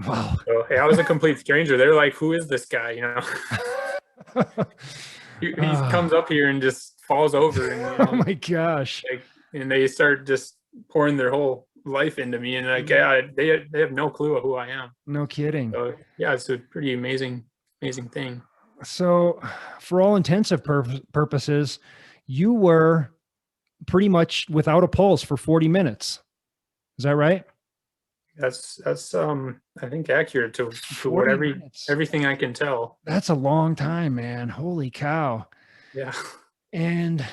Wow. So hey, I was a complete stranger. They're like, who is this guy? He Ah, comes up here and just falls over, and oh my gosh. like, and they start just pouring their whole life into me, and like, Mm, yeah, they have no clue of who I am. no kidding. So yeah, it's a pretty amazing thing. So, for all intensive purposes, you were pretty much without a pulse for 40 minutes. Is that right? That's I think accurate to what 40 minutes. everything I can tell. That's a long time, man. Holy cow. Yeah. And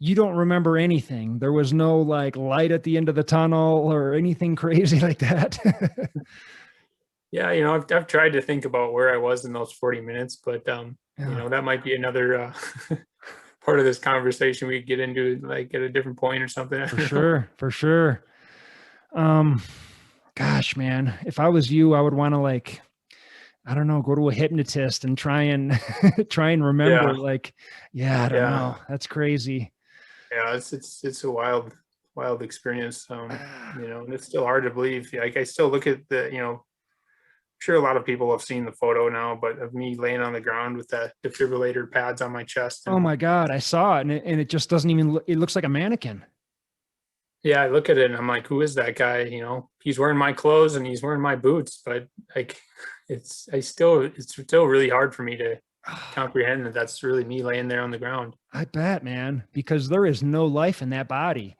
you don't remember anything. There was no like light at the end of the tunnel or anything crazy like that. Yeah, I've tried to think about where I was in those 40 minutes, but Yeah, that might be another part of this conversation we could get into, like, at a different point or something. I for don't know. sure. For sure. Um, gosh, man, if I was you, I would want to like, I don't know, go to a hypnotist and try and try and remember Yeah, like, yeah, I don't yeah, know. That's crazy. yeah. It's a wild experience. And it's still hard to believe. Like, I still look at sure, a lot of people have seen the photo now, but of me laying on the ground with that defibrillator pads on my chest, Oh and my God, I saw it and it just doesn't even look, it looks like a mannequin. yeah, I look at it and I'm like, who is that guy? He's wearing my clothes and he's wearing my boots, but like, it's still really hard for me to comprehend that that's really me laying there on the ground. I bet, man, because there is no life in that body.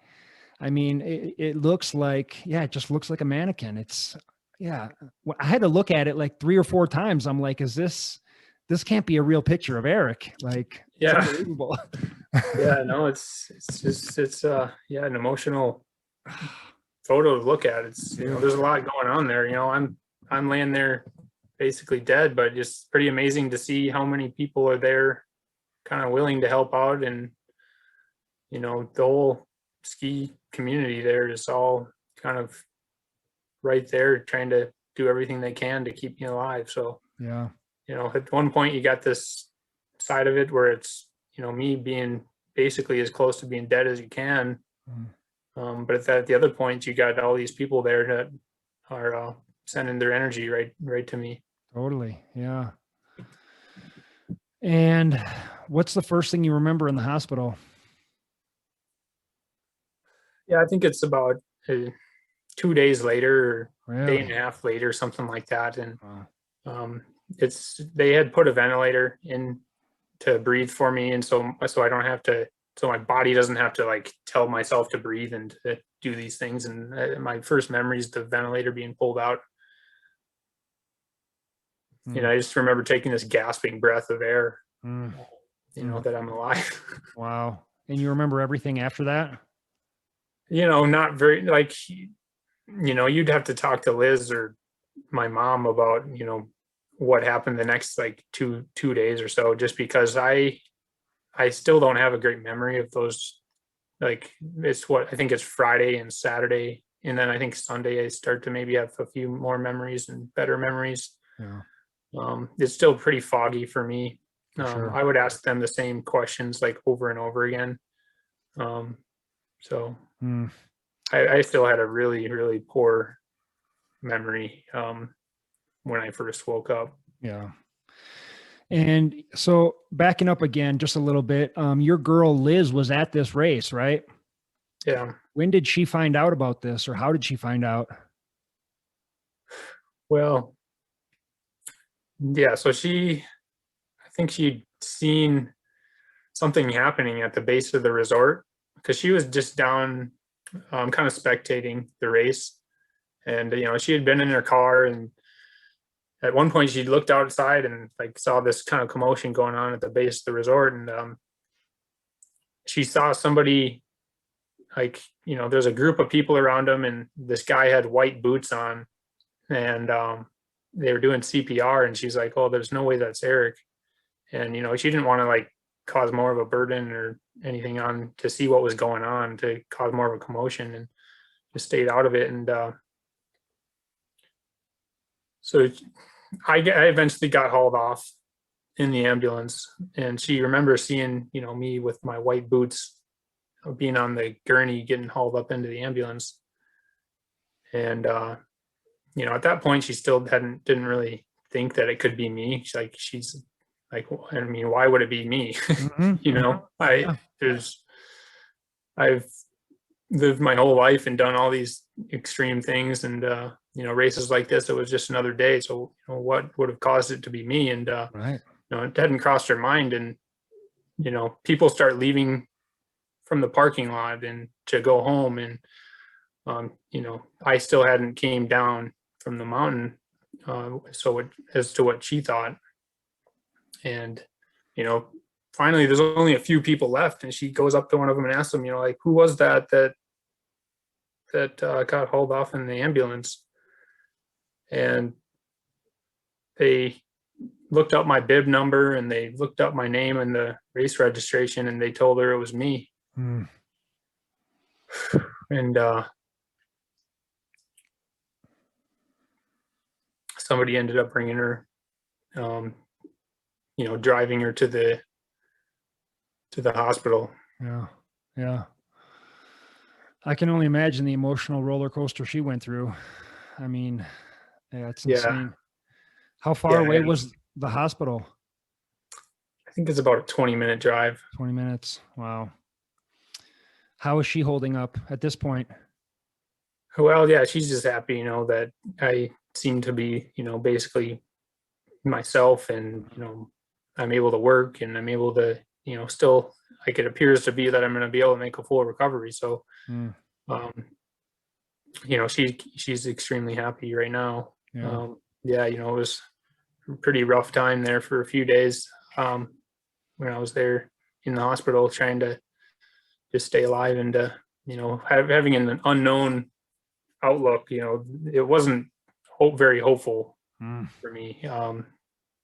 I mean, it looks like, yeah, it just looks like a mannequin. It's, yeah. I had to look at it like 3 or 4 times. I'm like, this can't be a real picture of Erik. Like, it's Yeah. unbelievable. Yeah, no, it's yeah, an emotional photo to look at. It's, Dude, there's a lot going on there. I'm laying there basically dead, but just pretty amazing to see how many people are there kind of willing to help out. And the whole ski community there is all kind of right there trying to do everything they can to keep you alive. So, yeah. at one point you got this side of it where it's, me being basically as close to being dead as you can. Mm, But at the other point, you got all these people there that are sending their energy right to me. totally. Yeah. And what's the first thing you remember in the hospital? Yeah, I think it's about 2 days later, or day and a Really? half later, something like that. And Wow. um, they had put a ventilator in to breathe for me, and so I don't have to, so my body doesn't have to like tell myself to breathe and to do these things. And my first memory is the ventilator being pulled out. Mm, I just remember taking this gasping breath of air, mm, mm. that I'm alive. Wow. And you remember everything after that? Not very, like, you'd have to talk to Liz or my mom about, what happened the next like two days or so, just because I still don't have a great memory of those. Like, I think it's Friday and Saturday, and then I think Sunday I start to maybe have a few more memories and better memories. Yeah, It's still pretty foggy for me. for sure. I would ask them the same questions like over and over again. So Mm, I still had a really, really poor memory when I first woke up. yeah. And so backing up again just a little bit, your girl Liz was at this race, right? Yeah. When did she find out about this, or how did she find out? Well, yeah. So I think she'd seen something happening at the base of the resort, because she was just down, kind of spectating the race. And, she had been in her car, and at one point she looked outside and like saw this kind of commotion going on at the base of the resort. And she saw somebody, like, there's a group of people around him, and this guy had white boots on, and they were doing CPR, and she's like, "Oh, there's no way that's Erik." And, she didn't want to like cause more of a burden or anything on to see what was going on, to cause more of a commotion, and just stayed out of it. And so I eventually got hauled off in the ambulance, and she remembers seeing, me with my white boots being on the gurney, getting hauled up into the ambulance. And, at that point, she still didn't really think that it could be me. She's like, I mean, why would it be me? I've lived my whole life and done all these extreme things, and races like this, it was just another day. So what would have caused it to be me? And Right. it hadn't crossed her mind. And people start leaving from the parking lot and to go home, and I still hadn't came down from the mountain, as to what she thought. And finally there's only a few people left, and she goes up to one of them and asks them, like, who was that got hauled off in the ambulance? And they looked up my bib number, and they looked up my name and the race registration, and they told her it was me. And somebody ended up bringing her, driving her to the hospital. Yeah. I can only imagine the emotional roller coaster she went through. I mean, yeah, it's insane. How far away was the hospital? I think it's about a 20-minute drive. 20 minutes. Wow. How is she holding up at this point? Well, yeah, she's just happy, that I seem to be, basically myself, and, I'm able to work, and I'm able to, still, like, it appears to be that I'm going to be able to make a full recovery. So, she's extremely happy right now. It was a pretty rough time there for a few days, when I was there in the hospital, trying to just stay alive, and having an unknown outlook. It wasn't very hopeful for me,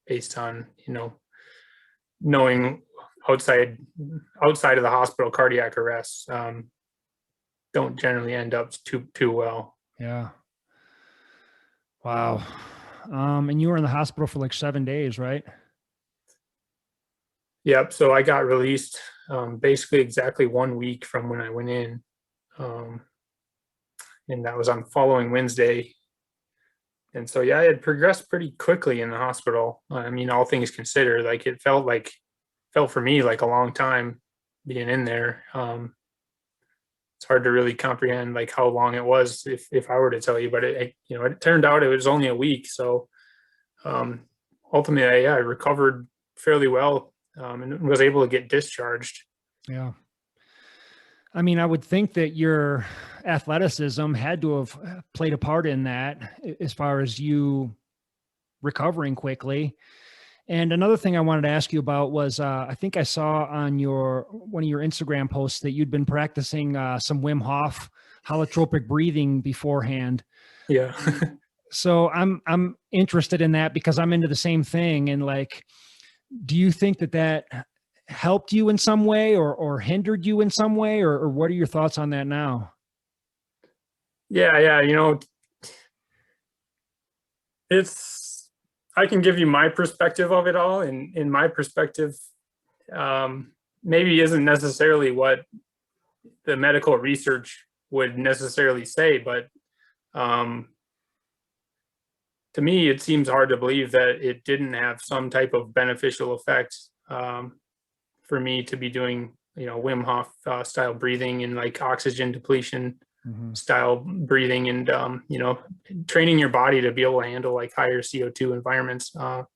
based on knowing outside of the hospital, cardiac arrests don't generally end up too well. Yeah. Wow. And you were in the hospital for like 7 days, right? Yep. So I got released basically exactly 1 week from when I went in. And that was on following Wednesday. And so, yeah, I had progressed pretty quickly in the hospital. I mean, all things considered, like, it felt for me like a long time being in there. It's hard to really comprehend like how long it was if I were to tell you, but it turned out it was only a week. So ultimately, I recovered fairly well, and was able to get discharged. Yeah. I mean, I would think that your athleticism had to have played a part in that, as far as you recovering quickly. And another thing I wanted to ask you about was, I think I saw on one of your Instagram posts that you'd been practicing some Wim Hof holotropic breathing beforehand. Yeah. So I'm interested in that because I'm into the same thing. And like, do you think that helped you in some way, or hindered you in some way, or what are your thoughts on that now? Yeah. I can give you my perspective of it all, and in my perspective, maybe isn't necessarily what the medical research would necessarily say, but to me, it seems hard to believe that it didn't have some type of beneficial effect for me to be doing, Wim Hof style breathing, and like oxygen depletion style breathing, and training your body to be able to handle like higher CO2 environments. To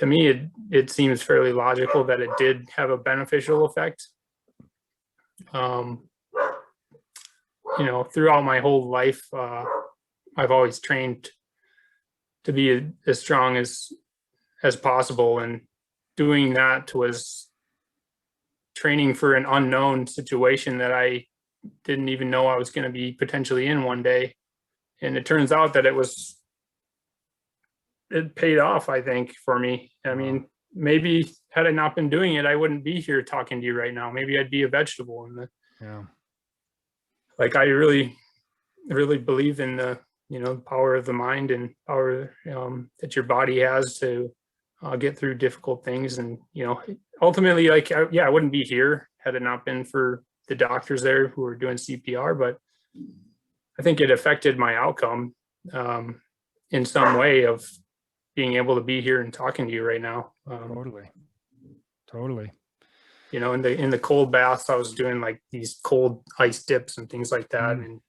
me, it seems fairly logical that it did have a beneficial effect. Throughout my whole life, I've always trained to be as strong as possible, and doing that was training for an unknown situation that I didn't even know I was going to be potentially in one day. And it turns out that it was it paid off, I think, for me. I mean, maybe had I not been doing it, I wouldn't be here talking to you right now. Maybe I'd be a vegetable. And Yeah. like, I really, really believe in the, power of the mind and power that your body has to get through difficult things. And, ultimately, like, I wouldn't be here had it not been for the doctors there who were doing CPR, but I think it affected my outcome in some way of being able to be here and talking to you right now. Totally. In the cold baths, I was doing like these cold ice dips and things like that. And,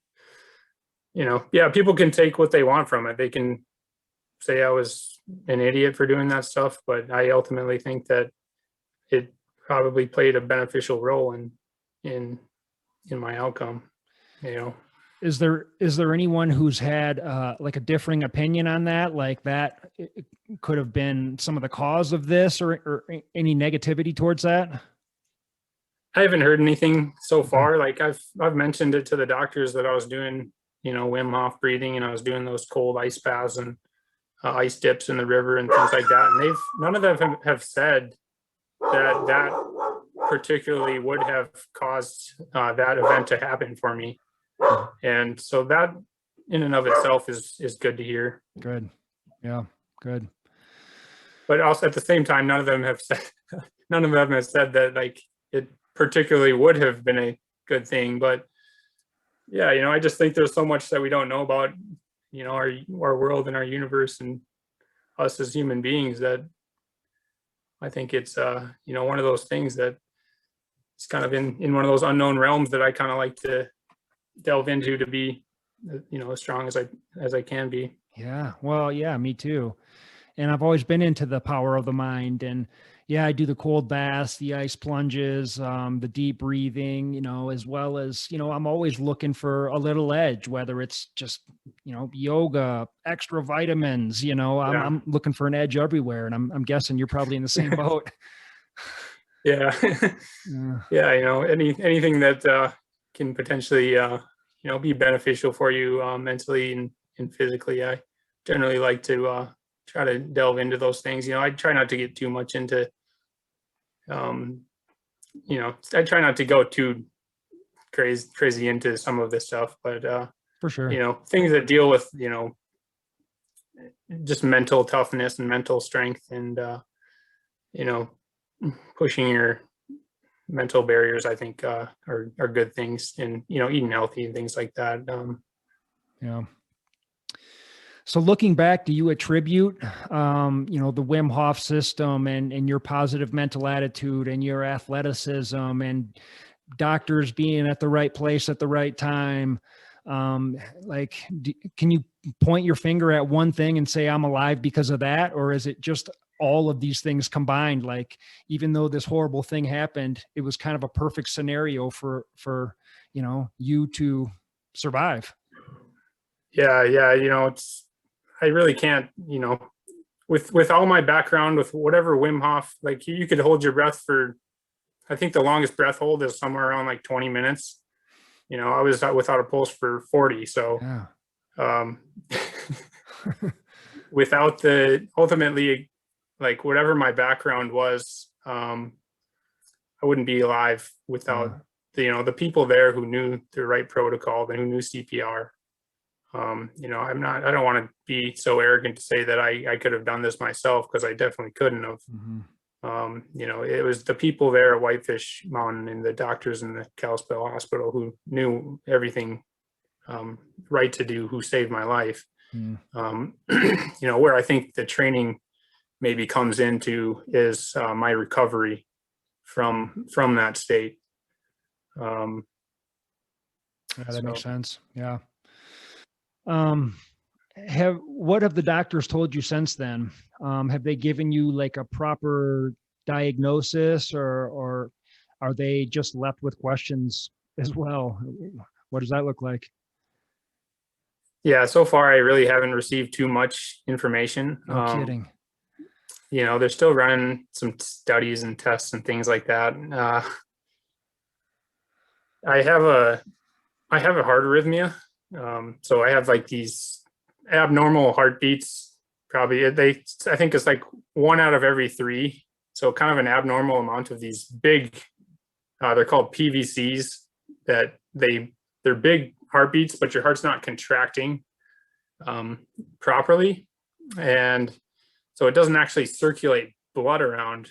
people can take what they want from it. They can say I was an idiot for doing that stuff, but I ultimately think that it probably played a beneficial role in my outcome. Is there anyone who's had like a differing opinion on that? Like that it could have been some of the cause of this, or any negativity towards that? I haven't heard anything so far. Like I've mentioned it to the doctors that I was doing, Wim Hof breathing, and I was doing those cold ice baths and ice dips in the river and things like that. And none of them have said that particularly would have caused that event to happen for me. And so that in and of itself is good to hear. Good. Yeah. Good. But also at the same time, none of them have said that like it particularly would have been a good thing. But yeah, I just think there's so much that we don't know about, our world and our universe and us as human beings, that I think it's one of those things that it's kind of in one of those unknown realms that I kind of like to delve into to be, as strong as I can be. Yeah. Well, yeah, me too. And I've always been into the power of the mind. And yeah, I do the cold baths, the ice plunges, the deep breathing, as well as, I'm always looking for a little edge, whether it's just, yoga, extra vitamins, I'm looking for an edge everywhere. And I'm guessing you're probably in the same boat. Yeah. Yeah. Anything that can potentially, be beneficial for you mentally and physically. I generally like to try to delve into those things. I try not to get too much into, I try not to go too crazy into some of this stuff, but for sure, things that deal with, just mental toughness and mental strength and, pushing your mental barriers, I think are good things, and eating healthy and things like that. Yeah. So looking back, do you attribute, the Wim Hof system and your positive mental attitude and your athleticism and doctors being at the right place at the right time? Can you point your finger at one thing and say, I'm alive because of that? Or is it just all of these things combined? Like, even though this horrible thing happened, it was kind of a perfect scenario for, you to survive. Yeah. I really can't, with all my background, with whatever Wim Hof, like you could hold your breath for, I think the longest breath hold is somewhere around like 20 minutes. I was without a pulse for 40. So, yeah. Without ultimately, like whatever my background was, I wouldn't be alive without the people there who knew the right protocol and who knew CPR. I don't want to be so arrogant to say that I could have done this myself, because I definitely couldn't have. It was the people there at Whitefish Mountain and the doctors in the Kalispell Hospital who knew everything right to do, who saved my life. Where I think the training maybe comes into is my recovery from that state. Yeah, that makes sense. Yeah. What have the doctors told you since then? Have they given you like a proper diagnosis, or are they just left with questions as well? What does that look like? Yeah, so far I really haven't received too much information. No kidding. They're still running some studies and tests and things like that. I have a heart arrhythmia. So I have like these abnormal heartbeats probably I think it's like 1 out of every 3. So kind of an abnormal amount of these big, they're called PVCs, that they're big heartbeats, but your heart's not contracting properly. And so it doesn't actually circulate blood around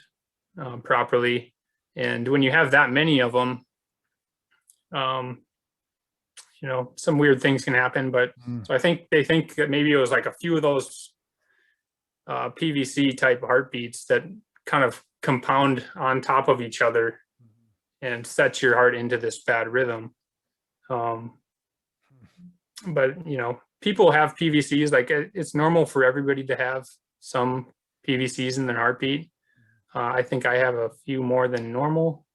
properly. And when you have that many of them, some weird things can happen. But so I think they think that maybe it was like a few of those PVC type heartbeats that kind of compound on top of each other and set your heart into this bad rhythm. But people have PVCs. Like it's normal for everybody to have some PVCs in their heartbeat. I think I have a few more than normal.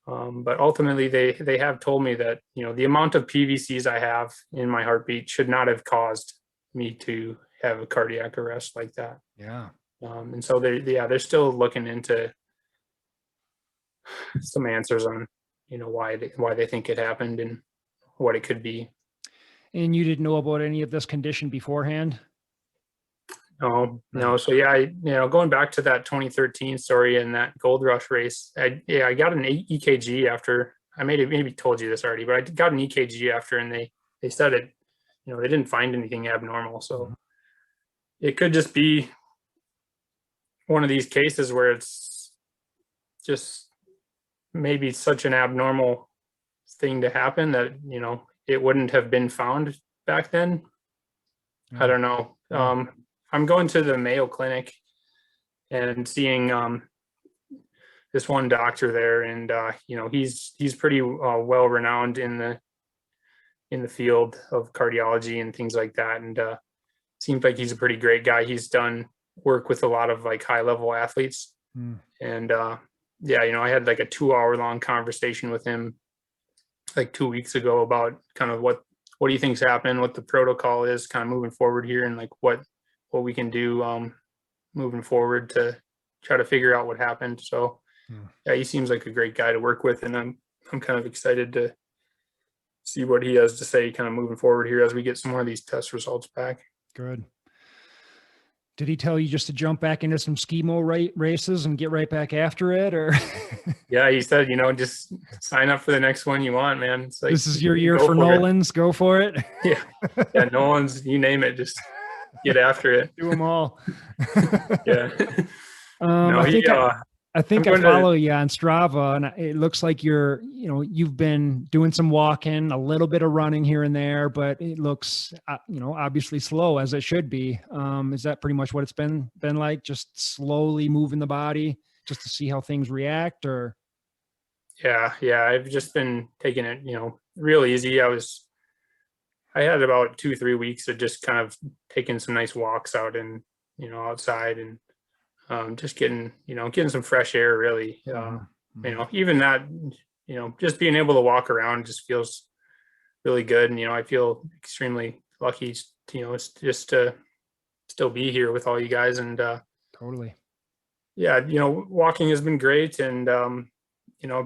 But ultimately they have told me that, the amount of PVCs I have in my heartbeat should not have caused me to have a cardiac arrest like that. Yeah. And so they're still looking into some answers on, why they think it happened and what it could be. And you didn't know about any of this condition beforehand? No. So yeah, going back to that 2013 story and that Gold Rush race, I got an EKG after. I maybe told you this already, but I got an EKG after, and they said it, they didn't find anything abnormal. So it could just be one of these cases where it's just maybe such an abnormal thing to happen that, it wouldn't have been found back then. I don't know. I'm going to the Mayo Clinic and seeing this one doctor there, and he's pretty well renowned in the field of cardiology and things like that, and seems like he's a pretty great guy. He's done work with a lot of like high level athletes, and I had like a 2-hour long conversation with him like 2 weeks ago about kind of what he thinks happened, what the protocol is kind of moving forward here, and like what we can do moving forward to try to figure out what happened. So yeah, he seems like a great guy to work with, and I'm kind of excited to see what he has to say kind of moving forward here as we get some more of these test results back. Good. Did he tell you just to jump back into some skimo races and get right back after it, or? Yeah, he said, just sign up for the next one you want, man. It's like, this is your year for Nolan's. Go for it. Yeah, Nolan's, you name it, just get after it. Do them all. Yeah. I think I follow you on Strava, and it looks like you've been doing some walking, a little bit of running here and there, but it looks, obviously slow, as it should be. Is that pretty much what it's been like? Just slowly moving the body just to see how things react, or? Yeah. I've just been taking it, real easy. I had about 2-3 weeks of just kind of taking some nice walks out and, outside, and just getting some fresh air, really. Even that, just being able to walk around just feels really good. And, I feel extremely lucky, it's just to still be here with all you guys. And totally. Yeah, walking has been great, and,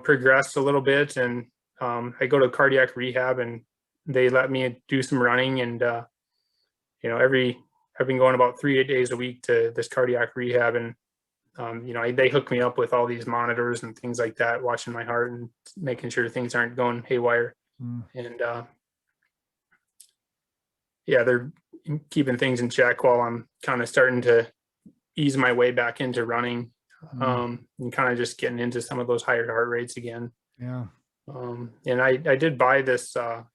progressed a little bit. And I go to cardiac rehab, and they let me do some running. And, I've been going about 3 days a week to this cardiac rehab, and they hook me up with all these monitors and things like that, watching my heart and making sure things aren't going haywire. And they're keeping things in check while I'm kind of starting to ease my way back into running, and kind of just getting into some of those higher heart rates again. Yeah. And I did buy this a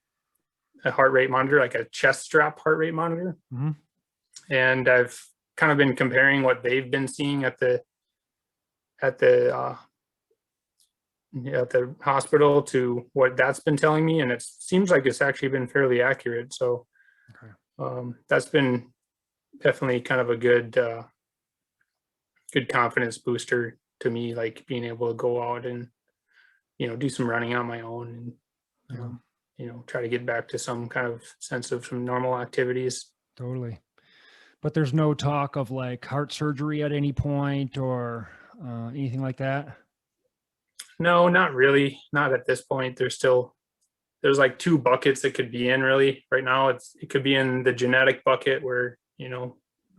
heart rate monitor, like a chest strap heart rate monitor. And I've kind of been comparing what they've been seeing at the hospital to what that's been telling me, and it seems like it's actually been fairly accurate. So that's been definitely kind of a good confidence booster to me, like being able to go out and do some running on my own, and try to get back to some kind of sense of some normal activities. Totally. But there's no talk of like heart surgery at any point, or anything like that? No, not really. Not at this point. There's like 2 buckets it could be in, really. Right now, it could be in the genetic bucket where,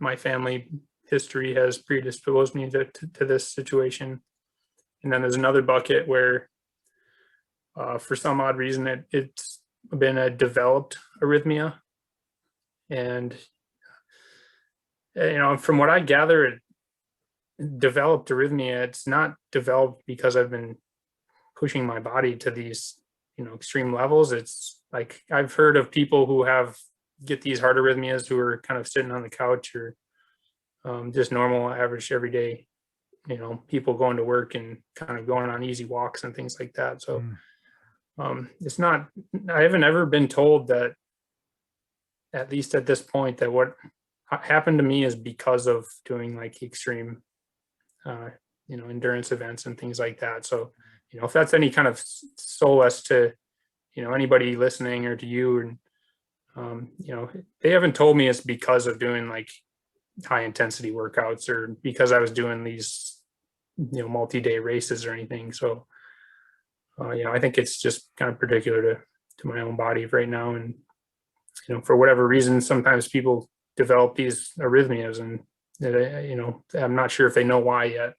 my family history has predisposed me to this situation. And then there's another bucket where for some odd reason it's been a developed arrhythmia. And from what I gather, developed arrhythmia, it's not developed because I've been pushing my body to these extreme levels. It's like I've heard of people who get these heart arrhythmias who are kind of sitting on the couch or just normal average everyday people going to work and kind of going on easy walks and things like that. So it's not, I haven't ever been told that, at least at this point, that what happened to me is because of doing like extreme endurance events and things like that. So if that's any kind of solace to anybody listening or to you, and they haven't told me it's because of doing like high intensity workouts or because I was doing these multi-day races or anything. So I think it's just kind of particular to my own body right now. And for whatever reason, sometimes people develop these arrhythmias, and I'm not sure if they know why yet.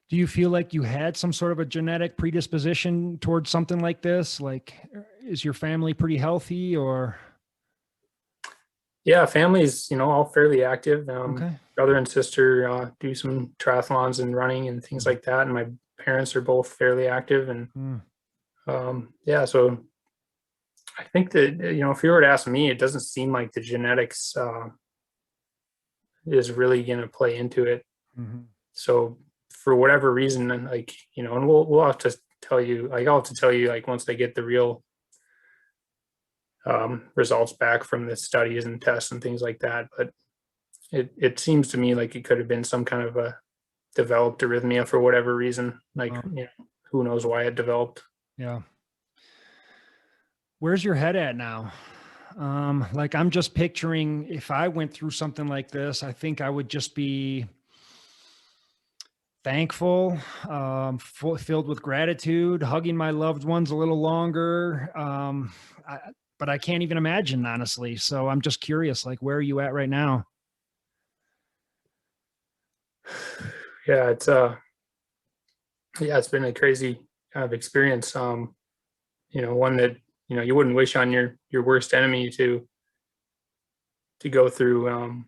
Do you feel like you had some sort of a genetic predisposition towards something like this? Like, is your family pretty healthy, or? Yeah, family's, all fairly active. Okay. Brother and sister do some triathlons and running and things like that. And my parents are both fairly active. And yeah, so I think that, if you were to ask me, it doesn't seem like the genetics is really going to play into it. So for whatever reason, and like, and we'll have to tell you, like, I'll have to tell you, like, once they get the real results back from the studies and tests and things like that. But it seems to me like it could have been some kind of a developed arrhythmia for whatever reason. Like, who knows why it developed. Yeah. Where's your head at now? Like, I'm just picturing if I went through something like this, I think I would just be thankful, filled with gratitude, hugging my loved ones a little longer. But I can't even imagine, honestly. So I'm just curious, like, where are you at right now? Yeah, it's been a crazy kind of experience. One that, you wouldn't wish on your worst enemy to go through.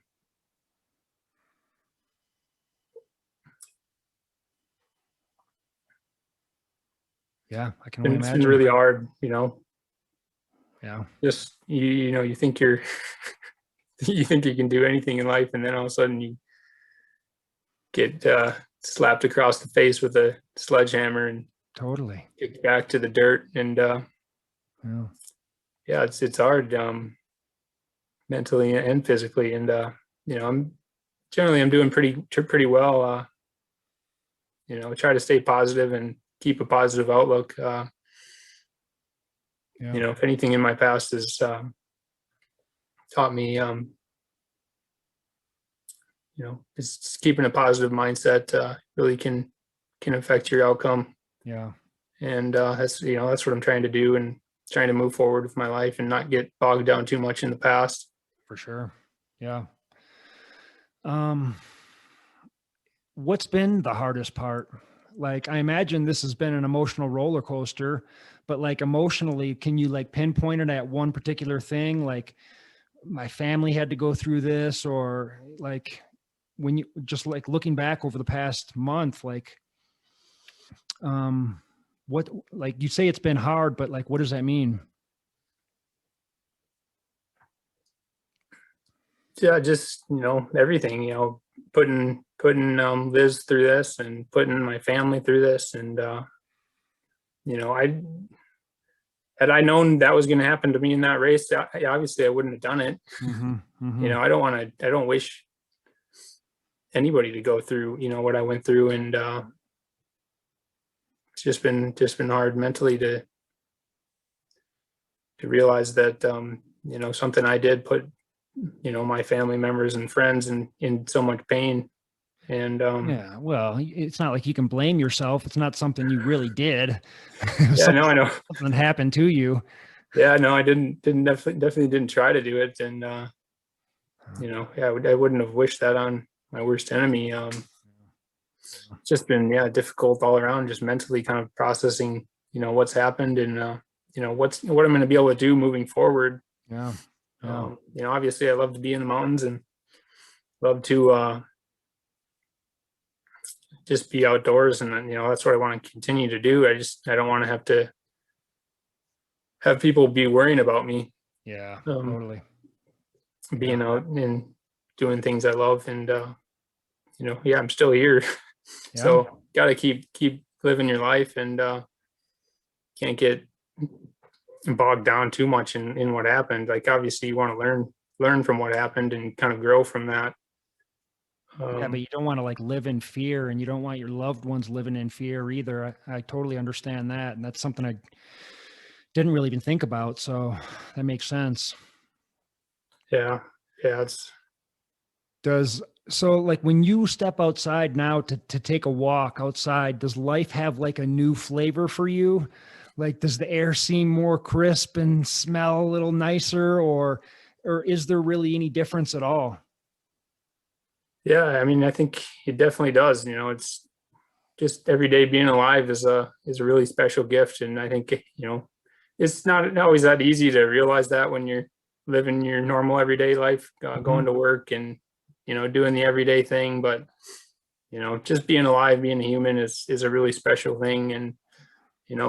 Yeah, I can only imagine. It's been really hard, Yeah. Just, you think you think you can do anything in life, and then all of a sudden you get slapped across the face with a sledgehammer and totally kicked back to the dirt. And yeah, it's hard mentally and physically. And I'm doing pretty well. Try to stay positive and keep a positive outlook. If anything in my past has taught me, just keeping a positive mindset really can affect your outcome. Yeah. And that's what I'm trying to do, and trying to move forward with my life and not get bogged down too much in the past. For sure. Yeah. What's been the hardest part? Like, I imagine this has been an emotional roller coaster, but like emotionally, can you like pinpoint it at one particular thing? Like, my family had to go through this, or like when you just like looking back over the past month, like, what, like you say it's been hard, but like, what does that mean? Yeah, just, everything, putting Liz through this and putting my family through this. And, had I known that was going to happen to me in that race, obviously I wouldn't have done it. I don't wish anybody to go through, what I went through. And, it's just been hard mentally to realize that, something I did put, my family members and friends in so much pain. And yeah, well, it's not like you can blame yourself. It's not something you really did. Yeah, no, I know something happened to you. Yeah, no, I definitely didn't try to do it. And Yeah, I wouldn't have wished that on my worst enemy. It's just been, yeah, difficult all around, just mentally kind of processing, what's happened and, what I'm going to be able to do moving forward. Yeah. Yeah. Obviously I love to be in the mountains and love to just be outdoors. And, that's what I want to continue to do. I don't want to have people be worrying about me. Yeah. Um, Totally. being out and doing things I love. And, yeah, I'm still here. Yeah. So got to keep living your life and can't get bogged down too much in what happened. Like, obviously you want to learn from what happened and kind of grow from that. Yeah, but you don't want to like live in fear, and you don't want your loved ones living in fear either. I totally understand that. And that's something I didn't really even think about. So that makes sense. Yeah. It's So like when you step outside now to take a walk outside, does life have like a new flavor for you? Like, does the air seem more crisp and smell a little nicer, or is there really any difference at all? yeah. I mean, I think it definitely does. It's just every day being alive is a really special gift. And I think, it's not always that easy to realize that when you're living your normal everyday life, going to work and, doing the everyday thing. But, just being alive, being a human is a really special thing. And,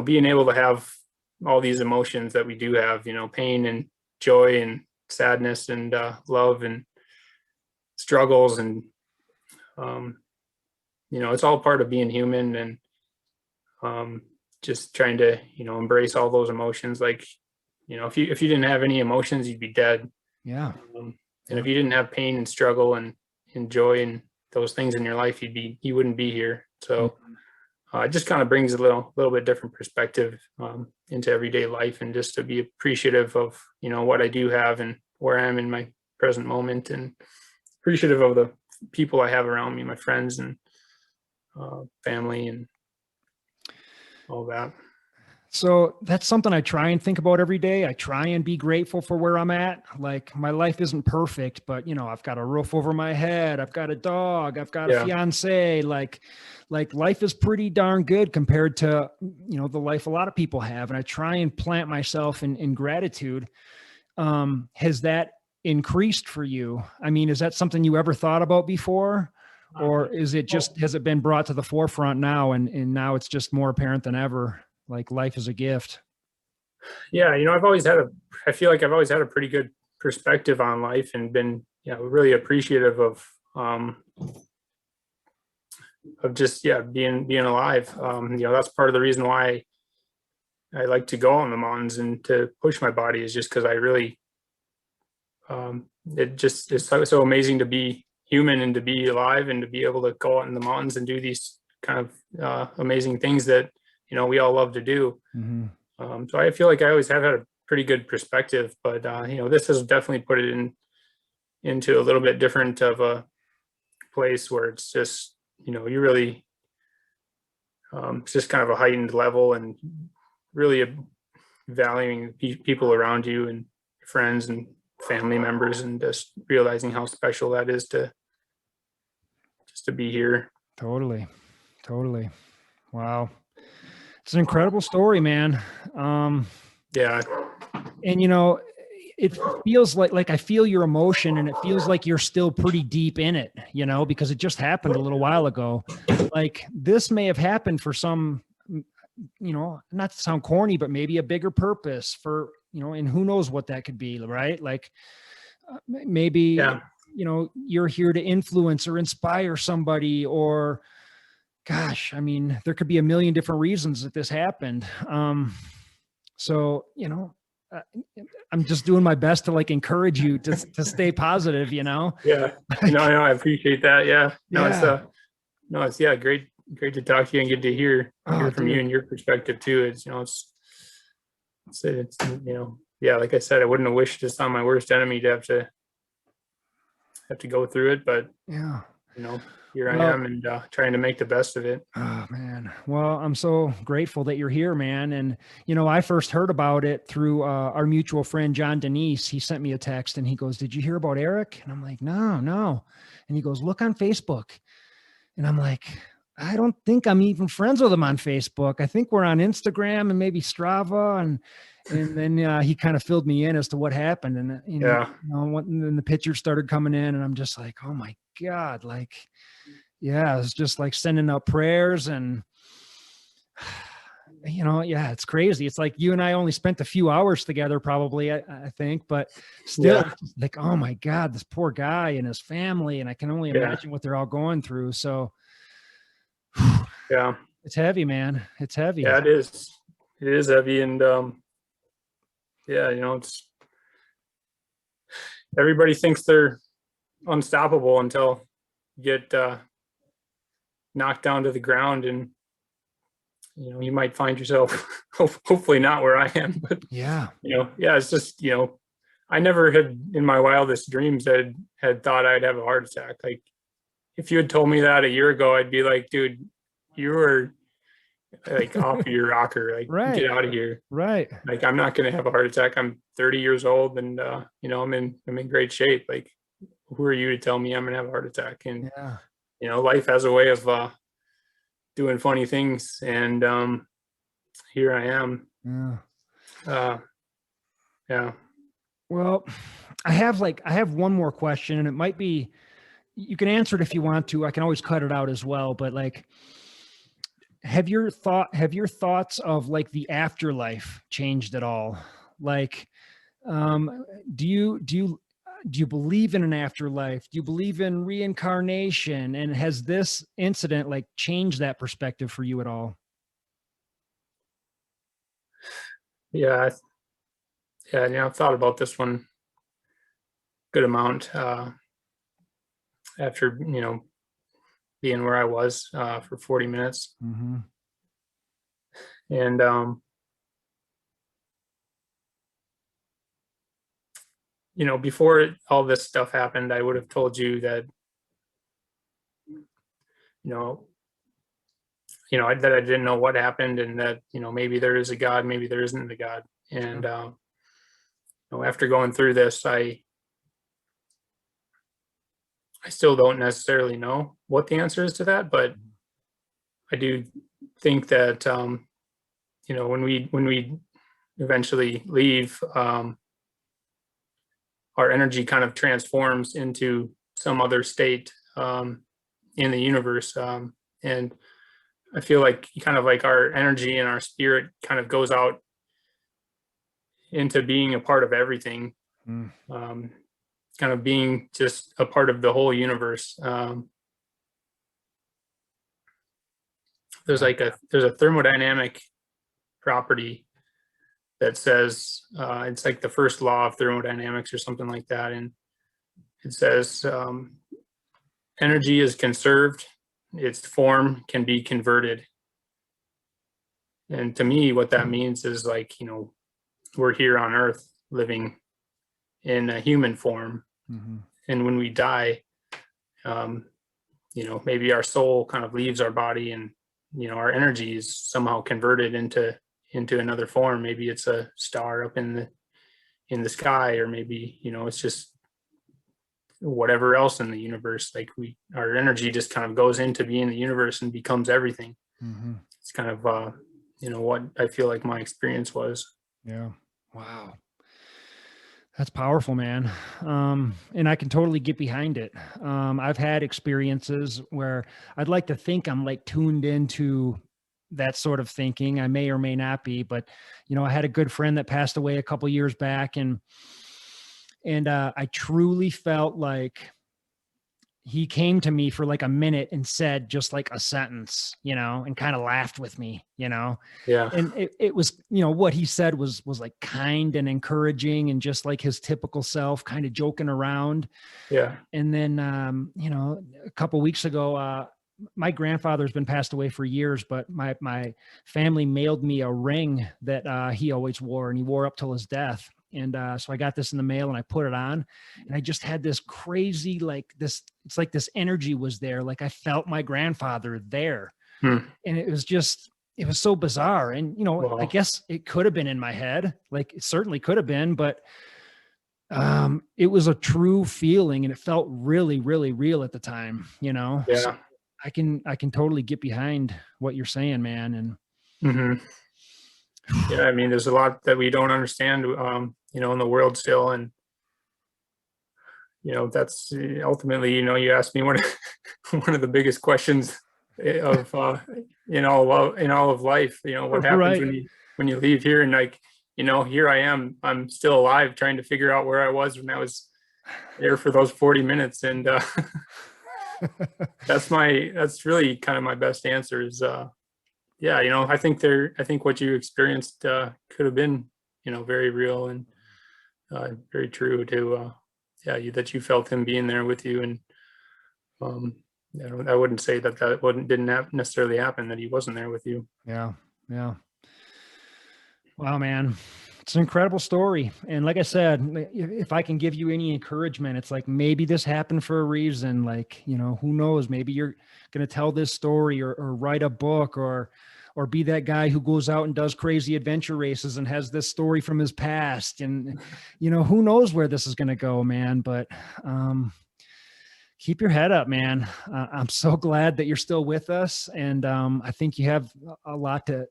being able to have all these emotions that we do have, pain and joy and sadness and love and struggles. And, um, it's all part of being human. And just trying to, embrace all those emotions. Like, if you didn't have any emotions, you'd be dead. Yeah. And if you didn't have pain and struggle and joy and those things in your life, you wouldn't be here. So it just kind of brings a little bit different perspective into everyday life, and just to be appreciative of, what I do have and where I am in my present moment, and appreciative of the people I have around me, my friends and family and all that. So that's something I try and think about every day. I try and be grateful for where I'm at. Like, my life isn't perfect, but I've got a roof over my head. I've got a dog. I've got a Yeah. fiance. Like life is pretty darn good compared to, the life a lot of people have. And I try and plant myself in gratitude. Has that increased for you? I mean, is that something you ever thought about before? Or is it just, has it been brought to the forefront now, and now it's just more apparent than ever? Like, life is a gift. Yeah, I feel like I've always had a pretty good perspective on life, and been, really appreciative of just, being alive. That's part of the reason why I like to go on the mountains and to push my body, is just because I really, it just is so amazing to be human and to be alive and to be able to go out in the mountains and do these kind of amazing things that, we all love to do. So I feel like I always have had a pretty good perspective, but this has definitely put it into a little bit different of a place, where it's just, you really, it's just kind of a heightened level, and really valuing people around you and friends and family members, and just realizing how special that is just to be here. Totally. Totally. Wow. It's an incredible story, man. Yeah. And it feels like I feel your emotion, and it feels like you're still pretty deep in it, because it just happened a little while ago. Like, this may have happened for some, not to sound corny, but maybe a bigger purpose for, and who knows what that could be, right? Like, maybe, Yeah. You're here to influence or inspire somebody, or gosh, I mean, there could be a million different reasons that this happened. So, uh, I'm just doing my best to like encourage you to stay positive, Yeah. I appreciate that. Yeah. No, Yeah. it's great to talk to you and get to hear Oh, from you dude. and your perspective too. It's yeah, like I said, I wouldn't have wished this on my worst enemy to have to go through it, but Yeah. here I Well, am and trying to make the best of it. oh man. Well, I'm so grateful that you're here, man. And I first heard about it through our mutual friend John Denise. He sent me a text and he goes, "Did you hear about Erik?" And I'm like, "No, no." And he goes, "Look on Facebook." And I'm like, "I don't think I'm even friends with him on Facebook. I think we're on Instagram and maybe Strava." And then he kind of filled me in as to what happened. And Yeah. and then the pictures started coming in, and I'm just like, "Oh my God!" Like, yeah, it's just like sending out prayers and yeah, it's crazy. It's like you and I only spent a few hours together, probably, I think, but still, Yeah. like, oh my God, this poor guy and his family, and I can only Yeah. imagine what they're all going through. So, Yeah. it's heavy, man. It's heavy. Yeah, it is. It is heavy. And yeah, it's everybody thinks they're unstoppable until you get knocked down to the ground, and you might find yourself hopefully not where I am, but Yeah. yeah, it's just I never had in my wildest dreams had thought I'd have a heart attack. Like, if you had told me that a year ago, I'd be like, dude, you were like off your rocker, like Right. get out of here. Right. Like, I'm not going to have a heart attack. I'm 30 years old, and I'm in great shape. Like, who are you to tell me I'm going to have a heart attack? And Yeah. life has a way of doing funny things, and here I am. Yeah. Yeah. Well, I have one more question, and it might be, you can answer it if you want to. I can always cut it out as well, but like, have your thoughts of like the afterlife changed at all? Like, do you believe in an afterlife? Do you believe in reincarnation? And has this incident like changed that perspective for you at all? Yeah. Yeah. I've thought about this one good amount after, being where I was for 40 minutes. Mm-hmm. And, before all this stuff happened, I would have told you that, that I didn't know what happened, and that, maybe there is a God, maybe there isn't a God. And, after going through this, I still don't necessarily know what the answer is to that, but I do think that, when we eventually leave, our energy kind of transforms into some other state in the universe. And I feel like kind of like our energy and our spirit kind of goes out into being a part of everything, kind of being just a part of the whole universe. There's a thermodynamic property that says it's like the first law of thermodynamics or something like that, and it says energy is conserved, its form can be converted. And to me, what that means is, like, we're here on Earth living in a human form, and when we die, maybe our soul kind of leaves our body, and our energy is somehow converted into another form. Maybe it's a star up in the sky, or maybe it's just whatever else in the universe. Like, our energy just kind of goes into being the universe and becomes everything. It's kind of what I feel like my experience was. Yeah. Wow. That's powerful, man. And I can totally get behind it. I've had experiences where I'd like to think I'm like tuned into that sort of thinking. I may or may not be, but I had a good friend that passed away a couple years back, and I truly felt like he came to me for like a minute and said just like a sentence, and kind of laughed with me, Yeah. and it was, what he said was like kind and encouraging, and just like his typical self, kind of joking around. Yeah. And then, a couple weeks ago, my grandfather's been passed away for years, but my family mailed me a ring that he always wore, and he wore up till his death. And so I got this in the mail and I put it on, and I just had this crazy, like this, it's like this energy was there. Like I felt my grandfather there. And it was so bizarre. And, you know, Wow. I guess it could have been in my head. Like it certainly could have been, but it was a true feeling, and it felt really, really real at the time, you know? Yeah. So I can totally get behind what you're saying, man. And yeah, I mean, there's a lot that we don't understand, you know, in the world still. And, you know, that's ultimately, you know, you asked me one of the biggest questions of, in all of life, you know, what happens Right. when you leave here, and like, you know, here I am, I'm still alive trying to figure out where I was when I was there for those 40 minutes. And, that's really kind of my best answer is, yeah, you know, I think what you experienced, could have been, you know, very real and, very true to, yeah, that you felt him being there with you. And, you know, I wouldn't say that didn't necessarily happen, that he wasn't there with you. Yeah. Yeah. Wow, man. It's an incredible story. And like I said, if I can give you any encouragement, it's like, maybe this happened for a reason. Like, you know, who knows, maybe you're going to tell this story or write a book or be that guy who goes out and does crazy adventure races and has this story from his past. And, you know, who knows where this is going to go, man. But, keep your head up, man. I'm so glad that you're still with us. And, I think you have a lot to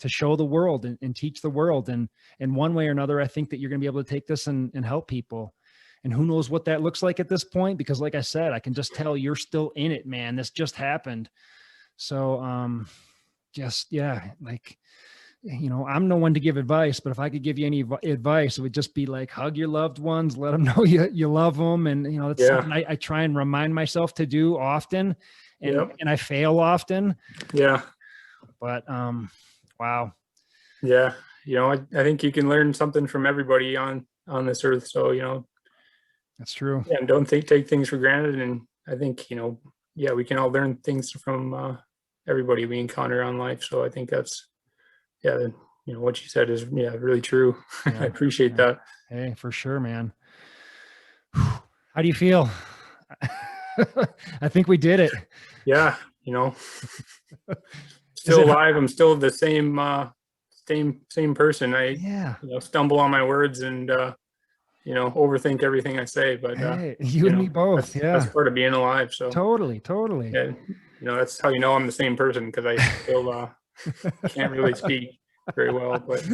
show the world and teach the world. And in one way or another, I think that you're going to be able to take this and help people. And who knows what that looks like at this point, because like I said, I can just tell you're still in it, man. This just happened. So, yeah, like, you know, I'm no one to give advice, but if I could give you any advice, it would just be like, hug your loved ones, let them know you love them. And, you know, it's something I try and remind myself to do often, and I fail often. Yeah. But, wow. Yeah. You know, I think you can learn something from everybody on this earth. So, you know, That's true. yeah, don't take things for granted. And I think, you know, yeah, we can all learn things from, everybody we encounter on life. So I think that's, yeah, you know, what you said is, yeah, really true. Yeah, I appreciate that. Hey, for sure, man. How do you feel? I think we did it. Yeah. You know, still alive. I'm still the same person. I, Yeah. you know, stumble on my words and, you know, overthink everything I say, but, Hey, you and me both. that's part of being alive. So Totally. yeah, you know, that's how you know I'm the same person, because I still, can't really speak very well, but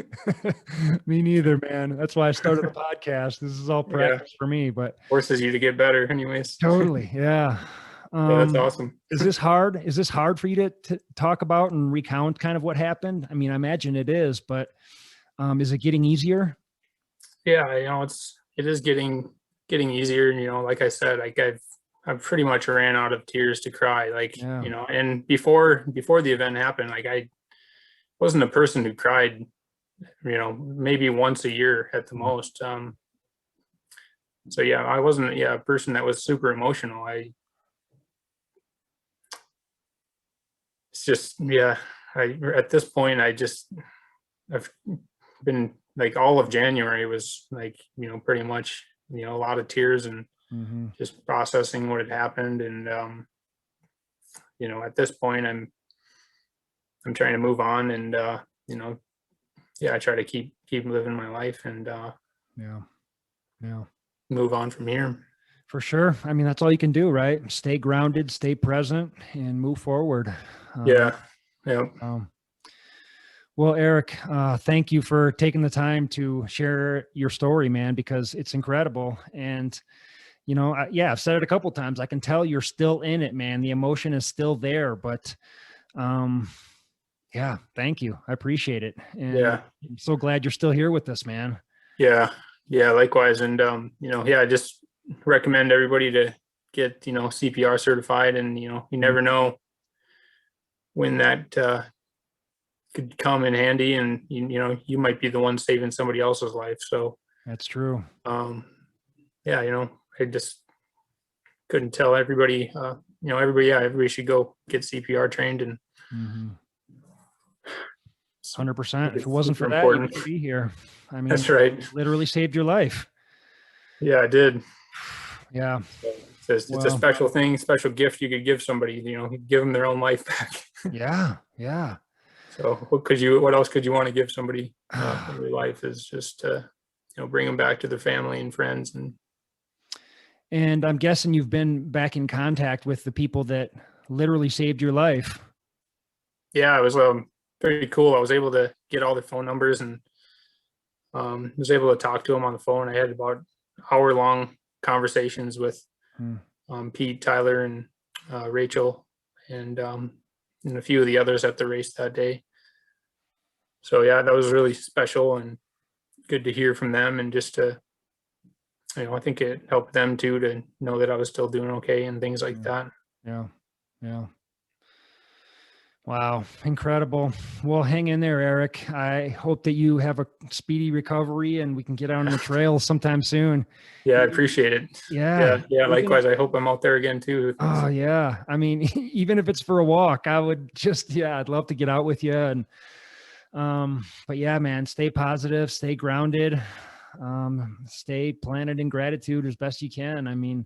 me neither, man. That's why I started the podcast. This is all practice for me, but forces you to get better anyways. totally. Yeah. Yeah, that's awesome. Is this hard? Is this hard for you to talk about and recount kind of what happened? I mean, I imagine it is, but, is it getting easier? Yeah, you know, it is getting easier. You know, like I said, like I've pretty much ran out of tears to cry. Like, you know, and before the event happened, like I wasn't a person who cried, you know, maybe once a year at the most. So yeah, I wasn't, a person that was super emotional. It's just, at this point, I've been like, all of January was like, you know, pretty much, you know, a lot of tears and just processing what had happened. And, you know, at this point, I'm trying to move on and, you know, I try to keep living my life and, move on from here. For sure. I mean, that's all you can do, right? Stay grounded, stay present, and move forward. Yeah. Well, Erik, thank you for taking the time to share your story, man, because it's incredible. And, you know, I've said it a couple of times. I can tell you're still in it, man. The emotion is still there, but, yeah, thank you. I appreciate it. And I'm so glad you're still here with us, man. Yeah. Likewise. And, you know, I just recommend everybody to get, you know, CPR certified. And, you know, you never know when that, could come in handy, and you know, you might be the one saving somebody else's life. So that's true. Yeah, you know, I just couldn't tell everybody, you know, everybody should go get CPR trained. And 100%. If it wasn't for that, you wouldn't be here. I mean, That's right. literally saved your life. Yeah, I did. Yeah. It's a special thing, special gift you could give somebody, give them their own life back. Yeah. Yeah. So what else could you want to give somebody in their life is just to, bring them back to their family and friends. And I'm guessing you've been back in contact with the people that literally saved your life. Yeah, it was pretty cool. I was able to get all their phone numbers and was able to talk to them on the phone. I had about hour-long conversations with Pete, Tyler, and Rachel, and a few of the others at the race that day. So yeah, that was really special and good to hear from them, and just to, I think it helped them too to know that I was still doing okay and things like that. Yeah. Yeah. Wow. Incredible. Well, hang in there, Erik. I hope that you have a speedy recovery and we can get out on the trail sometime soon. Yeah, I appreciate it. Yeah. Yeah. Likewise. I hope I'm out there again too. Oh yeah. I mean, even if it's for a walk, I would just, I'd love to get out with you. And, but yeah, man, stay positive, stay grounded, stay planted in gratitude as best you can. I mean,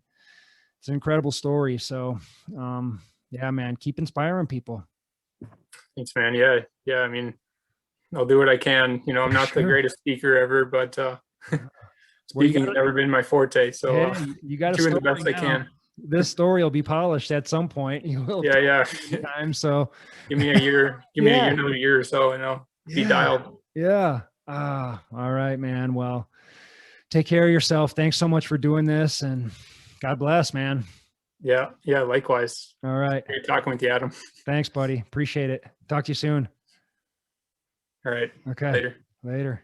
it's an incredible story. So, yeah, man, keep inspiring people. Thanks, man. Yeah. I mean, I'll do what I can. I'm not the greatest speaker ever, but speaking has never been my forte. So you got to doing the best I can. This story will be polished at some point. You will. Yeah. Time. So give me a year. Give me another year or so, and I'll be dialed. Yeah. All right, man. Well, take care of yourself. Thanks so much for doing this, and God bless, man. Yeah. Likewise. All right. Great talking with you, Adam. Thanks, buddy. Appreciate it. Talk to you soon. All right. Okay. Later.